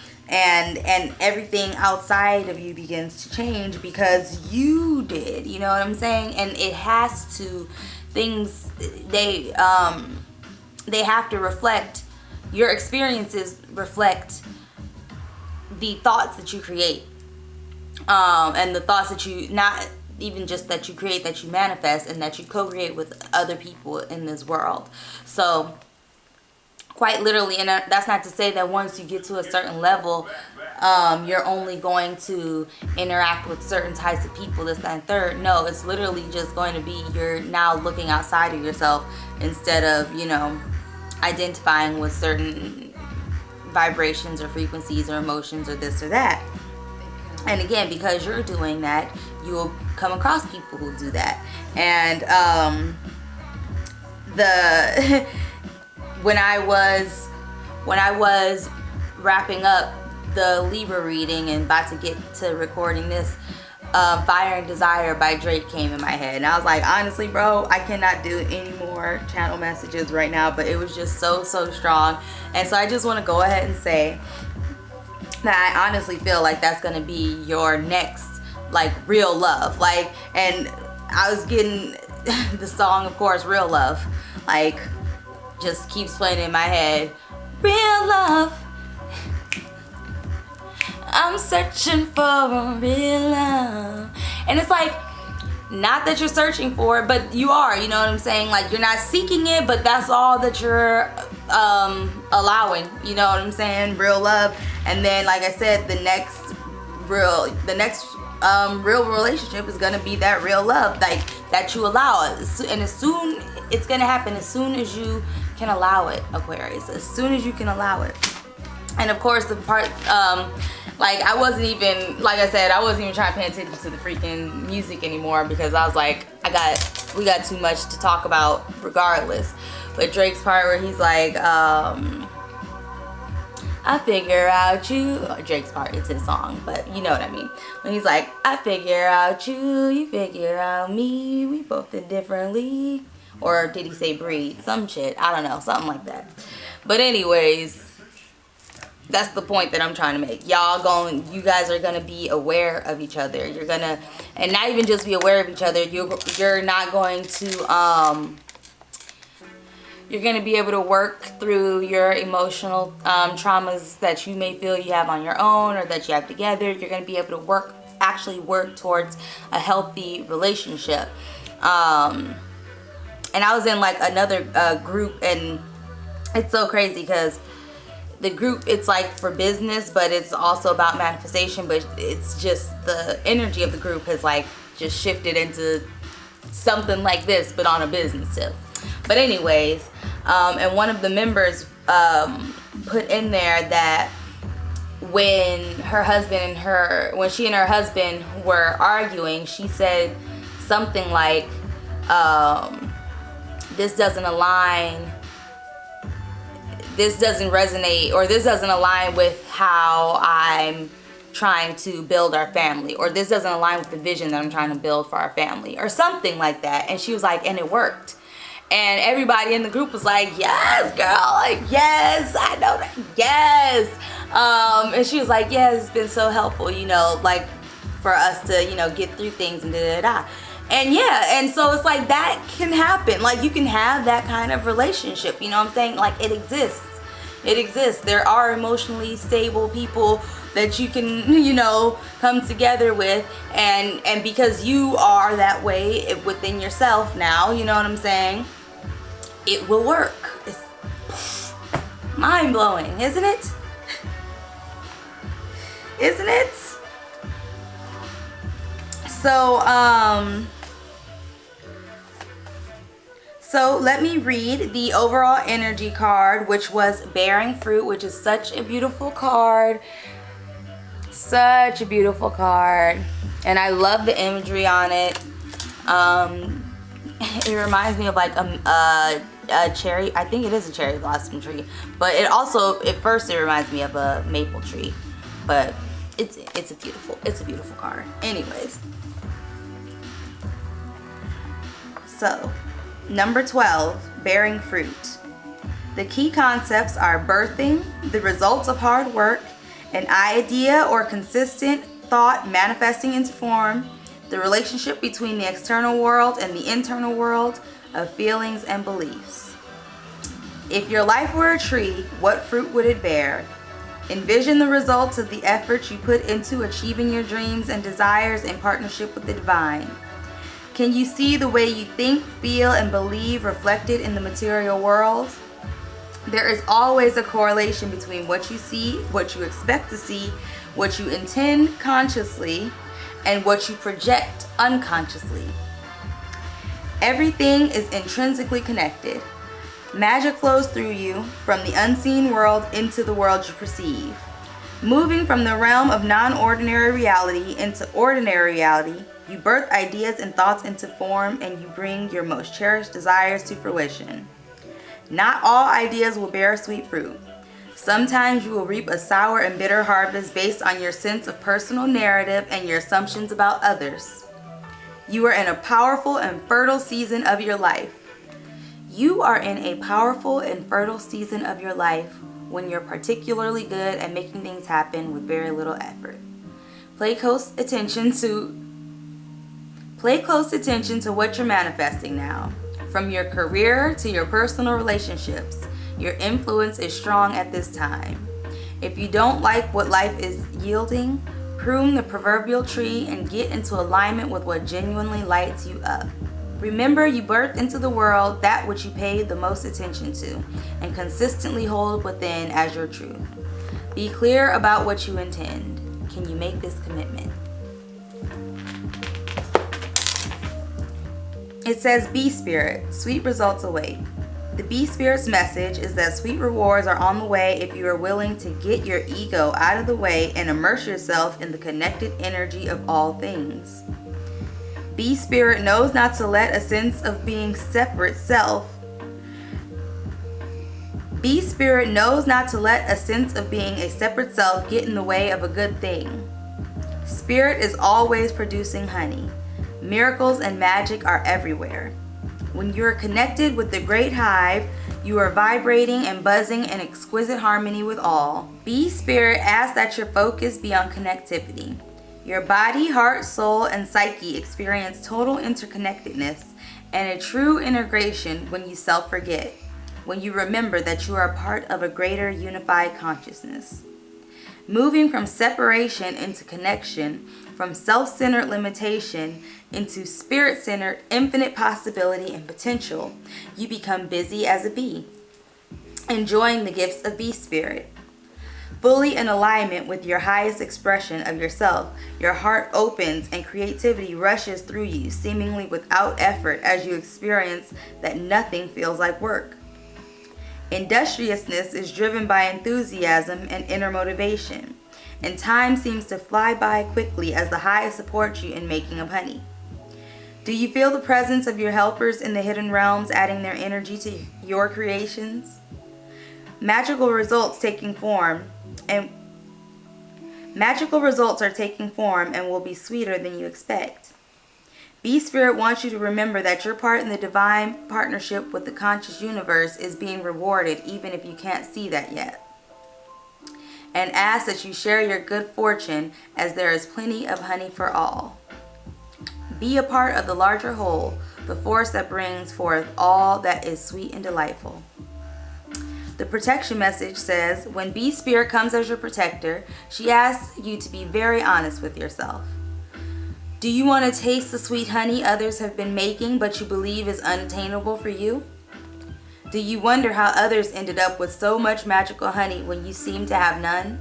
everything outside of you begins to change because you did, you know what I'm saying? And it has to, things, they have to reflect, your experiences reflect the thoughts that you create, and the thoughts that you, not even just that you create, that you manifest and that you co-create with other people in this world. So quite literally, and that's not to say that once you get to a certain level, you're only going to interact with certain types of people, this, that, and third. No, it's literally just going to be you're now looking outside of yourself instead of, you know, identifying with certain vibrations or frequencies or emotions or this or that. And again, because you're doing that, you will come across people who do that. And when I was wrapping up the Libra reading and about to get to recording this, Fire and Desire by Drake came in my head, and I was like, honestly bro, I cannot do any more channel messages right now, but it was just so strong. And so I just want to go ahead and say that I honestly feel like that's gonna be your next like real love. Like, and I was getting the song, of course, Real Love, like just keeps playing in my head. Real love, I'm searching for a real love. And it's like, not that you're searching for it, but you are, you know what I'm saying? Like, you're not seeking it, but that's all that you're allowing, you know what I'm saying? Real love. And then, like I said, the next real relationship is gonna be that real love, like that you allow it. And as soon, it's gonna happen as soon as you can allow it, Aquarius, as soon as you can allow it. And of course the part, like I wasn't even, like I said, I wasn't even trying to pay attention to the freaking music anymore, because I was like, we got too much to talk about regardless. But Drake's part where he's like, I figure out you, Drake's part, it's his song, but you know what I mean. When he's like, I figure out you, you figure out me, we both did differently. Or did he say breed? Some shit, I don't know, something like that. But anyways, that's the point that I'm trying to make. You guys are gonna be aware of each other. You're gonna, and not even just be aware of each other, you're not going to, you're going to be able to work through your emotional traumas that you may feel you have on your own or that you have together. You're going to be able to actually work towards a healthy relationship. And I was in like another group, and it's so crazy because the group, it's like for business, but it's also about manifestation, but it's just the energy of the group has like just shifted into something like this, but on a business tip. But anyways, and one of the members put in there that when she and her husband were arguing, she said something like, this doesn't resonate, or this doesn't align with how I'm trying to build our family, or this doesn't align with the vision that I'm trying to build for our family, or something like that. And she was like, and it worked. And everybody in the group was like, yes, girl, like, yes, I know that, yes. And she was like, yes, it's been so helpful, you know, like for us to, you know, get through things and da-da-da. And yeah, and so it's like that can happen. Like you can have that kind of relationship, you know what I'm saying? Like it exists. It exists. There are emotionally stable people that you can, you know, come together with, and because you are that way within yourself now, you know what I'm saying? It will work. It's mind-blowing, isn't it? Isn't it? So let me read the overall energy card, which was Bearing Fruit, which is such a beautiful card. Such a beautiful card. And I love the imagery on it. It reminds me of like a cherry, I think it is a cherry blossom tree, but it also, at first it reminds me of a maple tree, but it's a beautiful card. Anyways, so number 12, Bearing Fruit. The key concepts are birthing, the results of hard work, an idea or consistent thought manifesting into form, the relationship between the external world and the internal world of feelings and beliefs. If your life were a tree, what fruit would it bear? Envision the results of the efforts you put into achieving your dreams and desires in partnership with the divine. Can you see the way you think, feel, and believe reflected in the material world? There is always a correlation between what you see, what you expect to see, what you intend consciously, and what you project unconsciously. Everything is intrinsically connected. Magic flows through you from the unseen world into the world you perceive. Moving from the realm of non-ordinary reality into ordinary reality, you birth ideas and thoughts into form, and you bring your most cherished desires to fruition. Not all ideas will bear sweet fruit. Sometimes you will reap a sour and bitter harvest based on your sense of personal narrative and your assumptions about others. You are in a powerful and fertile season of your life. You are in a powerful and fertile season of your life when you're particularly good at making things happen with very little effort. Pay close attention to what you're manifesting now. From your career to your personal relationships, your influence is strong at this time. If you don't like what life is yielding, prune the proverbial tree and get into alignment with what genuinely lights you up. Remember, you birthed into the world that which you paid the most attention to and consistently hold within as your truth. Be clear about what you intend. Can you make this commitment? It says, Bee Spirit, sweet results await. The Bee Spirit's message is that sweet rewards are on the way if you are willing to get your ego out of the way and immerse yourself in the connected energy of all things. Bee Spirit knows not to let a sense of being separate self. Bee Spirit knows not to let a sense of being a separate self get in the way of a good thing. Spirit is always producing honey. Miracles and magic are everywhere. When you are connected with the great hive, you are vibrating and buzzing in exquisite harmony with all. Bee Spirit asks that your focus be on connectivity. Your body, heart, soul, and psyche experience total interconnectedness and a true integration when you self-forget, when you remember that you are part of a greater unified consciousness. Moving from separation into connection, from self-centered limitation into spirit-centered infinite possibility and potential, you become busy as a bee, enjoying the gifts of Bee Spirit. Fully in alignment with your highest expression of yourself, your heart opens and creativity rushes through you, seemingly without effort, as you experience that nothing feels like work. Industriousness is driven by enthusiasm and inner motivation, and time seems to fly by quickly as the hive supports you in making of honey. Do you feel the presence of your helpers in the hidden realms adding their energy to your creations? Magical results are taking form and will be sweeter than you expect. Bee Spirit wants you to remember that your part in the divine partnership with the conscious universe is being rewarded even if you can't see that yet. And asks that you share your good fortune as there is plenty of honey for all. Be a part of the larger whole, the force that brings forth all that is sweet and delightful. The protection message says, when Bee Spirit comes as your protector, she asks you to be very honest with yourself. Do you want to taste the sweet honey others have been making but you believe is unattainable for you? Do you wonder how others ended up with so much magical honey when you seem to have none?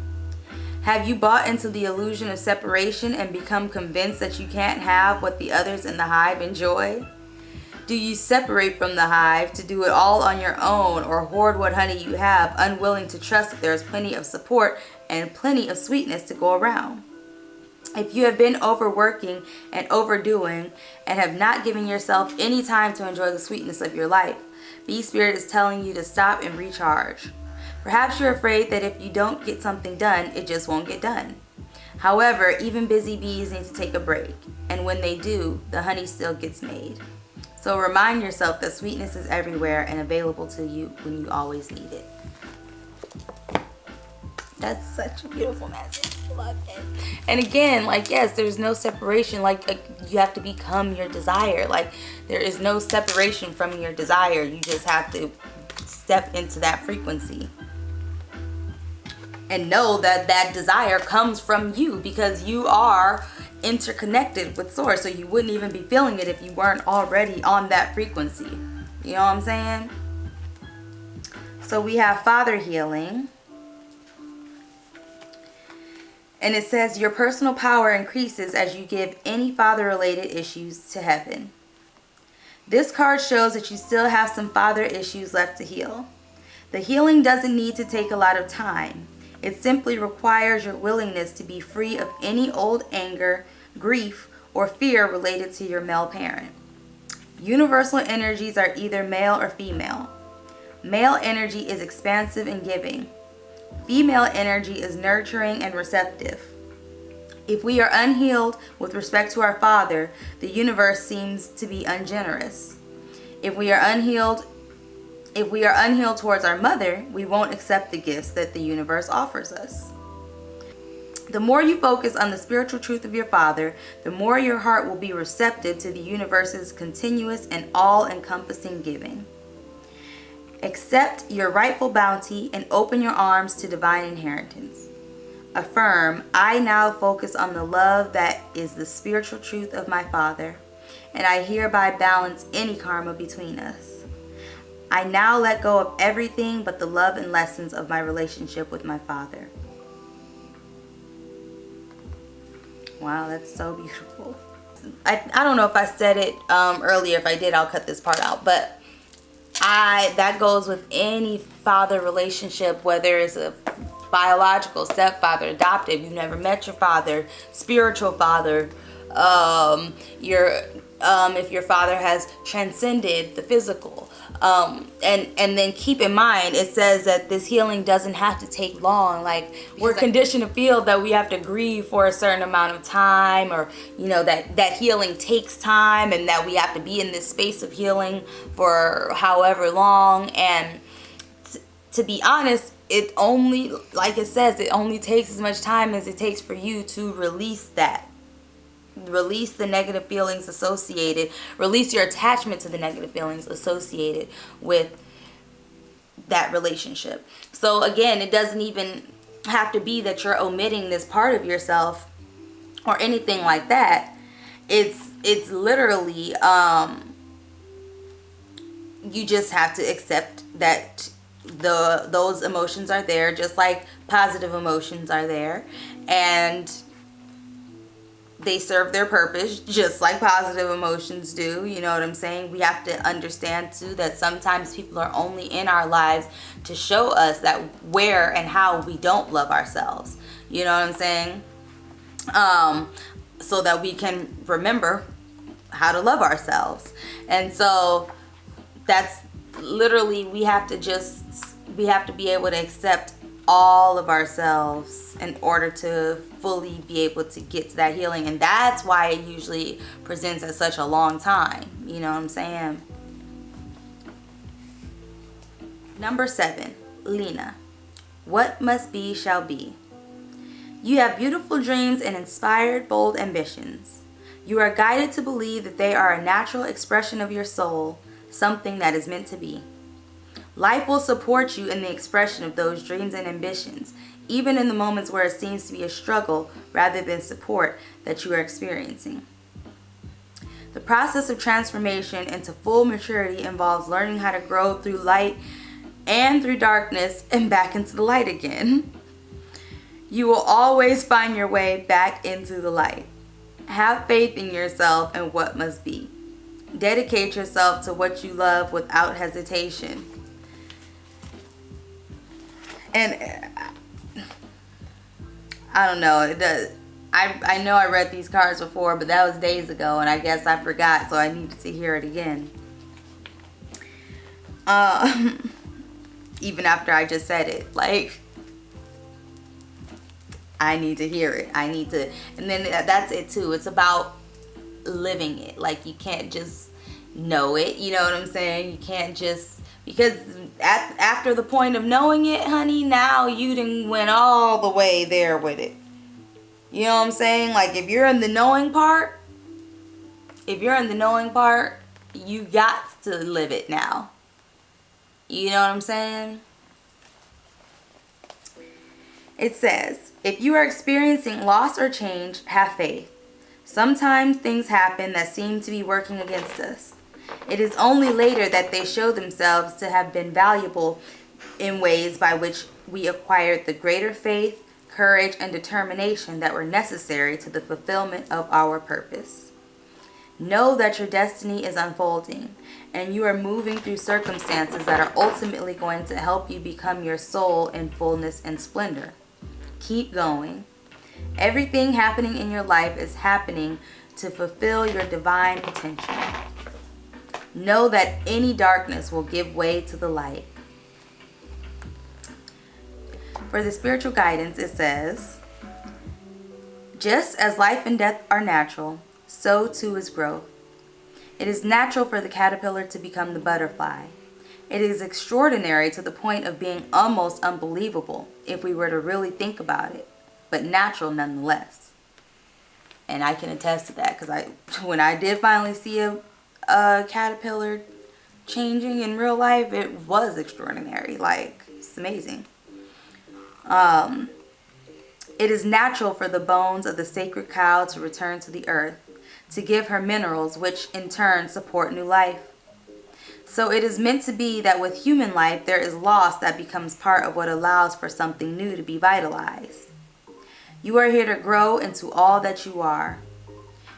Have you bought into the illusion of separation and become convinced that you can't have what the others in the hive enjoy? Do you separate from the hive to do it all on your own, or hoard what honey you have, unwilling to trust that there is plenty of support and plenty of sweetness to go around? If you have been overworking and overdoing and have not given yourself any time to enjoy the sweetness of your life, Bee Spirit is telling you to stop and recharge. Perhaps you're afraid that if you don't get something done, it just won't get done. However, even busy bees need to take a break, and when they do, the honey still gets made. So remind yourself that sweetness is everywhere and available to you when you always need it. That's such a beautiful message. Love it. And again, like, yes, there's no separation. Like you have to become your desire. Like, there is no separation from your desire. You just have to step into that frequency and know that that desire comes from you, because you are interconnected with source. So you wouldn't even be feeling it if you weren't already on that frequency. You know what I'm saying? So we have father healing. And it says your personal power increases as you give any father-related issues to heaven. This card shows that you still have some father issues left to heal. The healing doesn't need to take a lot of time. It simply requires your willingness to be free of any old anger, grief, or fear related to your male parent. Universal energies are either male or female. Male energy is expansive and giving. Female energy is nurturing and receptive. If we are unhealed with respect to our father, the universe seems to be ungenerous. If we are unhealed towards our mother, we won't accept the gifts that the universe offers us. The more you focus on the spiritual truth of your father, the more your heart will be receptive to the universe's continuous and all-encompassing giving. Accept your rightful bounty and open your arms to divine inheritance. Affirm, I now focus on the love that is the spiritual truth of my father, and I hereby balance any karma between us. I now let go of everything but the love and lessons of my relationship with my father. Wow, that's so beautiful. I don't know if I said it earlier. If I did, I'll cut this part out. But that goes with any father relationship, whether it's a biological, stepfather, adoptive, you've never met your father, spiritual father, if your father has transcended the physical. And then keep in mind, it says that this healing doesn't have to take long. Like, we're conditioned to feel that we have to grieve for a certain amount of time, or, you know, that healing takes time, and that we have to be in this space of healing for however long. And to be honest, it only, like it says, it only takes as much time as it takes for you to release that. Release the negative feelings associated. Release your attachment to the negative feelings associated with that relationship. So again, it doesn't even have to be that you're omitting this part of yourself or anything like that. It's literally you just have to accept that those emotions are there, just like positive emotions are there, and they serve their purpose just like positive emotions do. You know what I'm saying? We have to understand too that sometimes people are only in our lives to show us that where and how we don't love ourselves. You know what I'm saying? So that we can remember how to love ourselves. And so that's literally, we have to be able to accept all of ourselves in order to fully be able to get to that healing. And that's why it usually presents at such a long time. You know what I'm saying? Number 7, Lena. What must be shall be. You have beautiful dreams and inspired, bold ambitions. You are guided to believe that they are a natural expression of your soul, something that is meant to be. Life will support you in the expression of those dreams and ambitions, even in the moments where it seems to be a struggle rather than support that you are experiencing. The process of transformation into full maturity involves learning how to grow through light and through darkness and back into the light again. You will always find your way back into the light. Have faith in yourself and what must be. Dedicate yourself to what you love without hesitation. And I don't know, it does. I know I read these cards before, but that was days ago, and I guess I forgot, so I needed to hear it again. Even after I just said it, like, I need to hear it. I need to, and then that's it too. It's about living it. Like, you can't just know it, you know what I'm saying? You can't just, because after the point of knowing it, honey, now you done went all the way there with it. You know what I'm saying? Like, if you're in the knowing part, you got to live it now. You know what I'm saying? It says, if you are experiencing loss or change, have faith. Sometimes things happen that seem to be working against us. It is only later that they show themselves to have been valuable in ways by which we acquired the greater faith, courage, and determination that were necessary to the fulfillment of our purpose. Know that your destiny is unfolding, and you are moving through circumstances that are ultimately going to help you become your soul in fullness and splendor. Keep going. Everything happening in your life is happening to fulfill your divine potential. Know that any darkness will give way to the light. For the spiritual guidance, it says, just as life and death are natural, so too is growth. It is natural for the caterpillar to become the butterfly. It is extraordinary to the point of being almost unbelievable if we were to really think about it, but natural nonetheless. And I can attest to that, because when I did finally see a caterpillar changing in real life, it was extraordinary. Like, it's amazing. It is natural for the bones of the sacred cow to return to the earth, to give her minerals, which in turn support new life. So it is meant to be that with human life, there is loss that becomes part of what allows for something new to be vitalized. You are here to grow into all that you are.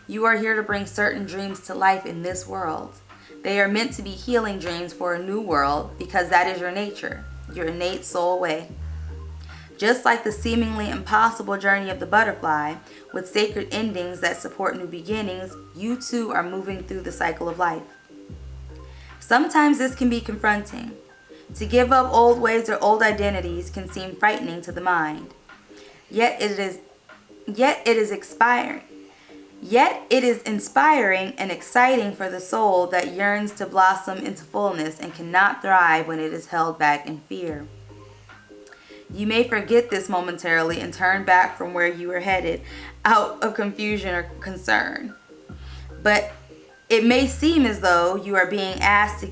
You are here to bring certain dreams to life in this world. They are meant to be healing dreams for a new world, because that is your nature, your innate soul way. Just like the seemingly impossible journey of the butterfly, with sacred endings that support new beginnings, you too are moving through the cycle of life. Sometimes this can be confronting. To give up old ways or old identities can seem frightening to the mind. Yet it is inspiring and exciting for the soul that yearns to blossom into fullness and cannot thrive when it is held back in fear. You may forget this momentarily and turn back from where you were headed out of confusion or concern. But it may seem as though you are being asked to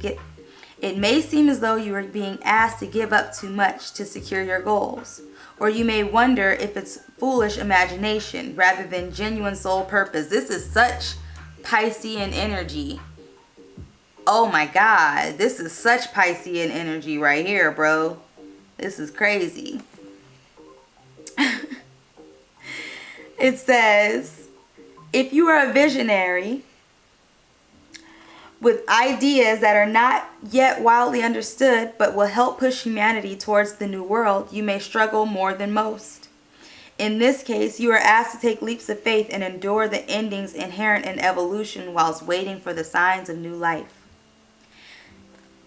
give up too much to secure your goals. Or you may wonder if it's foolish imagination rather than genuine soul purpose. This is such Piscean energy. Oh my God, this is such Piscean energy right here, bro. This is crazy. It says, if you are a visionary with ideas that are not yet widely understood but will help push humanity towards the new world, you may struggle more than most. In this case, you are asked to take leaps of faith and endure the endings inherent in evolution whilst waiting for the signs of new life.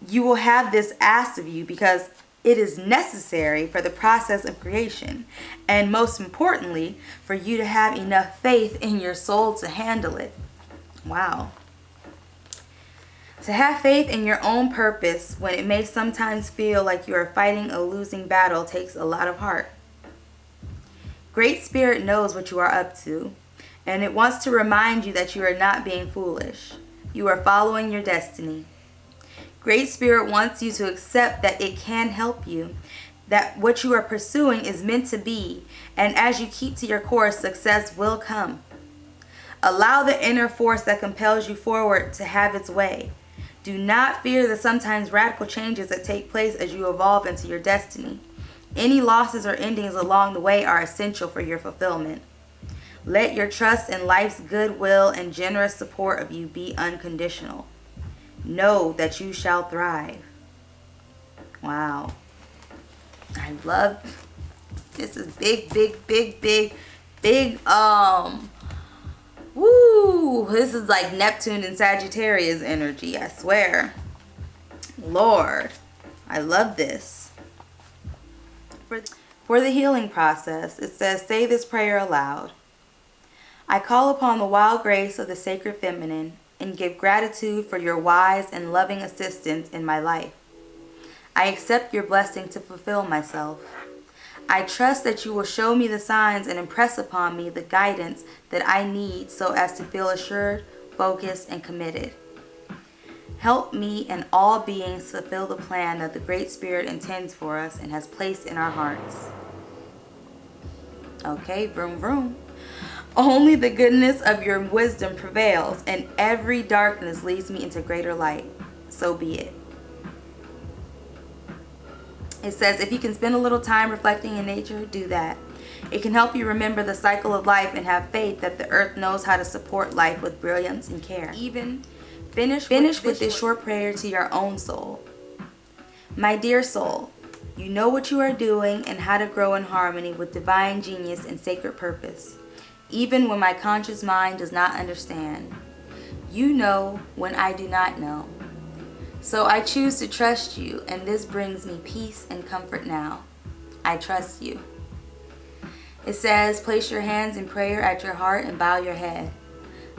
You will have this asked of you because it is necessary for the process of creation, and most importantly, for you to have enough faith in your soul to handle it. Wow. To have faith in your own purpose when it may sometimes feel like you are fighting a losing battle takes a lot of heart. Great Spirit knows what you are up to, and it wants to remind you that you are not being foolish. You are following your destiny. Great Spirit wants you to accept that it can help you, that what you are pursuing is meant to be, and as you keep to your course, success will come. Allow the inner force that compels you forward to have its way. Do not fear the sometimes radical changes that take place as you evolve into your destiny. Any losses or endings along the way are essential for your fulfillment. Let your trust in life's goodwill and generous support of you be unconditional. Know that you shall thrive. Wow. I love this. Is big. Woo. This is like Neptune and Sagittarius energy, I swear. Lord, I love this. For the healing process, it says, say this prayer aloud. I call upon the wild grace of the sacred feminine and give gratitude for your wise and loving assistance in my life. I accept your blessing to fulfill myself. I trust that you will show me the signs and impress upon me the guidance that I need so as to feel assured, focused, and committed. Help me and all beings fulfill the plan that the Great Spirit intends for us and has placed in our hearts. Okay, vroom vroom. Only the goodness of your wisdom prevails, and every darkness leads me into greater light. So be it. It says, if you can spend a little time reflecting in nature, do that. It can help you remember the cycle of life and have faith that the earth knows how to support life with brilliance and care. Even finish with this short prayer to your own soul. My dear soul, you know what you are doing and how to grow in harmony with divine genius and sacred purpose, even when my conscious mind does not understand. You know when I do not know. So I choose to trust you, and this brings me peace and comfort now. I trust you. It says, place your hands in prayer at your heart and bow your head.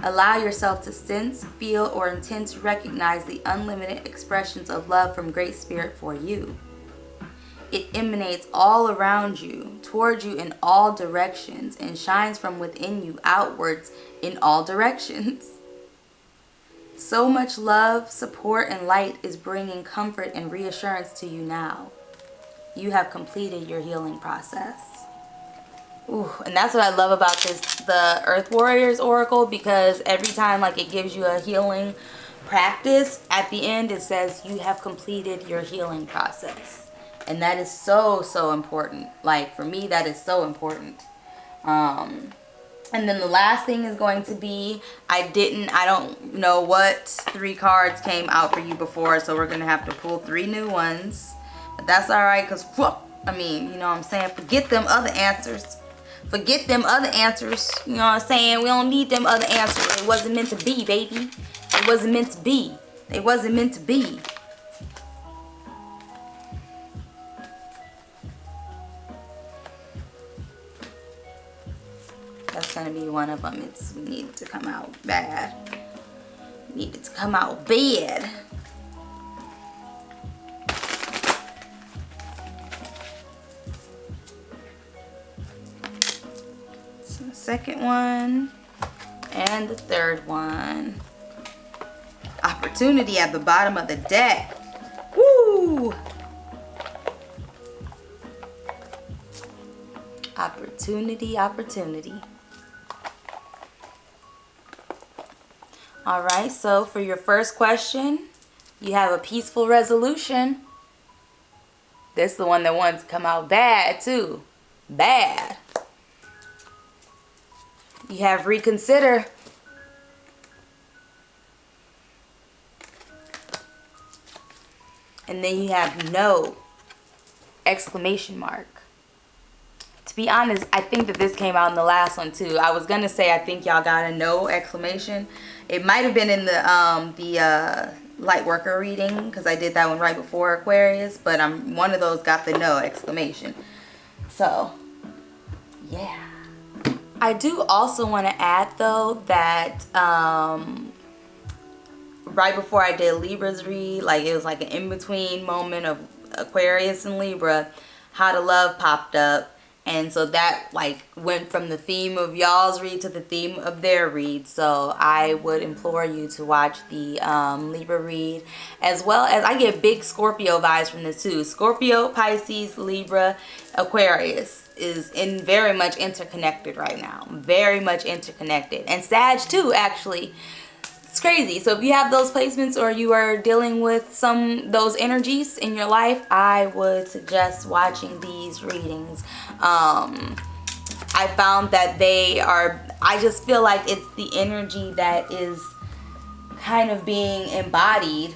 Allow yourself to sense, feel, or intend to recognize the unlimited expressions of love from Great Spirit for you. It emanates all around you, towards you in all directions, and shines from within you outwards in all directions. So much love, support, and light is bringing comfort and reassurance to you now. You have completed your healing process. Ooh, and that's what I love about the Earth Warriors Oracle, because every time like it gives you a healing practice, at the end it says you have completed your healing process. And that is so, so important. Like for me, that is so important. And then the last thing is going to be, I don't know what 3 cards came out for you before, so we're going to have to pull 3 new ones. But that's alright, because, I mean, you know what I'm saying? Forget them other answers. Forget them other answers. You know what I'm saying? We don't need them other answers. It wasn't meant to be, baby. It wasn't meant to be. It wasn't meant to be. That's going to be one of them. We need it to come out bad. We need it to come out bad. So the second one and the third one. Opportunity at the bottom of the deck. Woo! Opportunity, opportunity. Alright, so for your first question, you have a peaceful resolution. This is the one that wants to come out bad too. Bad. You have reconsider. And then you have no! Exclamation mark. To be honest, I think that this came out in the last one too. I was gonna say I think y'all got a no! Exclamation. It might have been in the lightworker reading, because I did that one right before Aquarius, but one of those got the no! Exclamation. So yeah. I do also want to add though that right before I did Libra's read, like it was like an in-between moment of Aquarius and Libra, How to Love popped up. And so that like went from the theme of y'all's read to the theme of their read. So I would implore you to watch the Libra read, as well as I get big Scorpio vibes from this too. Scorpio, Pisces, Libra, Aquarius is very much interconnected right now. Very much interconnected. And Sag too, actually. It's crazy. So if you have those placements or you are dealing with those energies in your life, I would suggest watching these readings. I found that I just feel like it's the energy that is kind of being embodied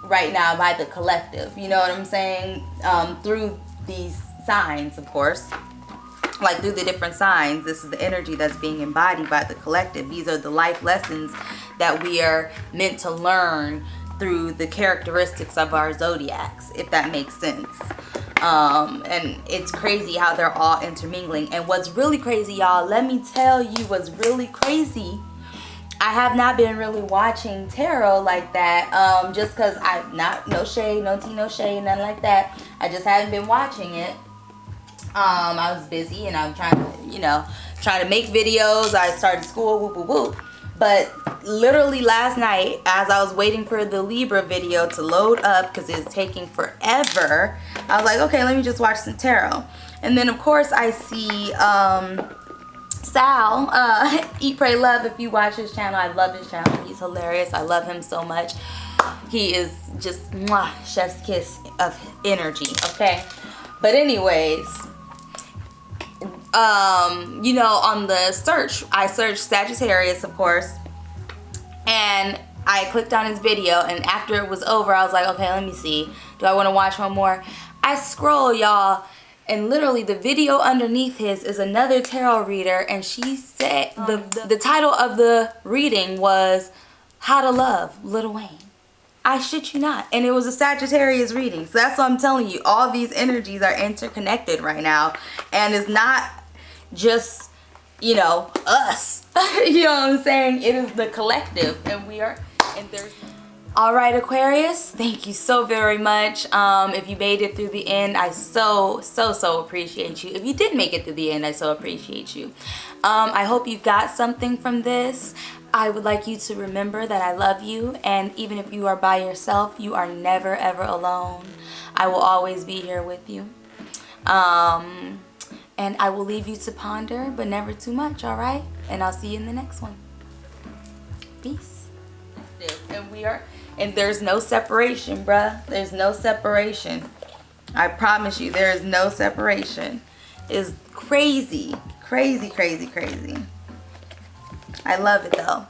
right now by the collective. You know what I'm saying? Through these signs, of course. Like through the different signs, this is the energy that's being embodied by the collective. These are the life lessons that we are meant to learn through the characteristics of our zodiacs, if that makes sense. And it's crazy how they're all intermingling. And what's really crazy, y'all, let me tell you what's really crazy. I have not been really watching tarot like that, just because no shade, no tea, no shade, nothing like that. I just haven't been watching it. I was busy and I'm trying to make videos. I started school, whoop, whoop, whoop. But literally last night, as I was waiting for the Libra video to load up, because it's taking forever, I was like, okay, let me just watch some tarot. And then, of course, I see Sal, Eat, Pray, Love. If you watch his channel, I love his channel. He's hilarious. I love him so much. He is just mwah, chef's kiss of energy, okay? But anyways, you know, on the search, I searched Sagittarius, of course, and I clicked on his video, and after it was over, I was like, okay, let me see. Do I want to watch one more? I scroll, y'all, and literally the video underneath his is another tarot reader, and she said, the title of the reading was How to Love, Lil Wayne. I shit you not. And it was a Sagittarius reading. So that's what I'm telling you. All these energies are interconnected right now. And it's not just, you know, us. You know what I'm saying? It is the collective. And we are, and there's... All right, Aquarius, thank you so very much. If you made it through the end, I so appreciate you. If you did make it through the end, I so appreciate you. I hope you got something from this. I would like you to remember that I love you, and even if you are by yourself, you are never ever alone. I will always be here with you. And I will leave you to ponder, but never too much, all right? And I'll see you in the next one. Peace. And there's no separation, bruh. There's no separation. I promise you, there is no separation. It's crazy. Crazy, crazy, crazy. I love it though.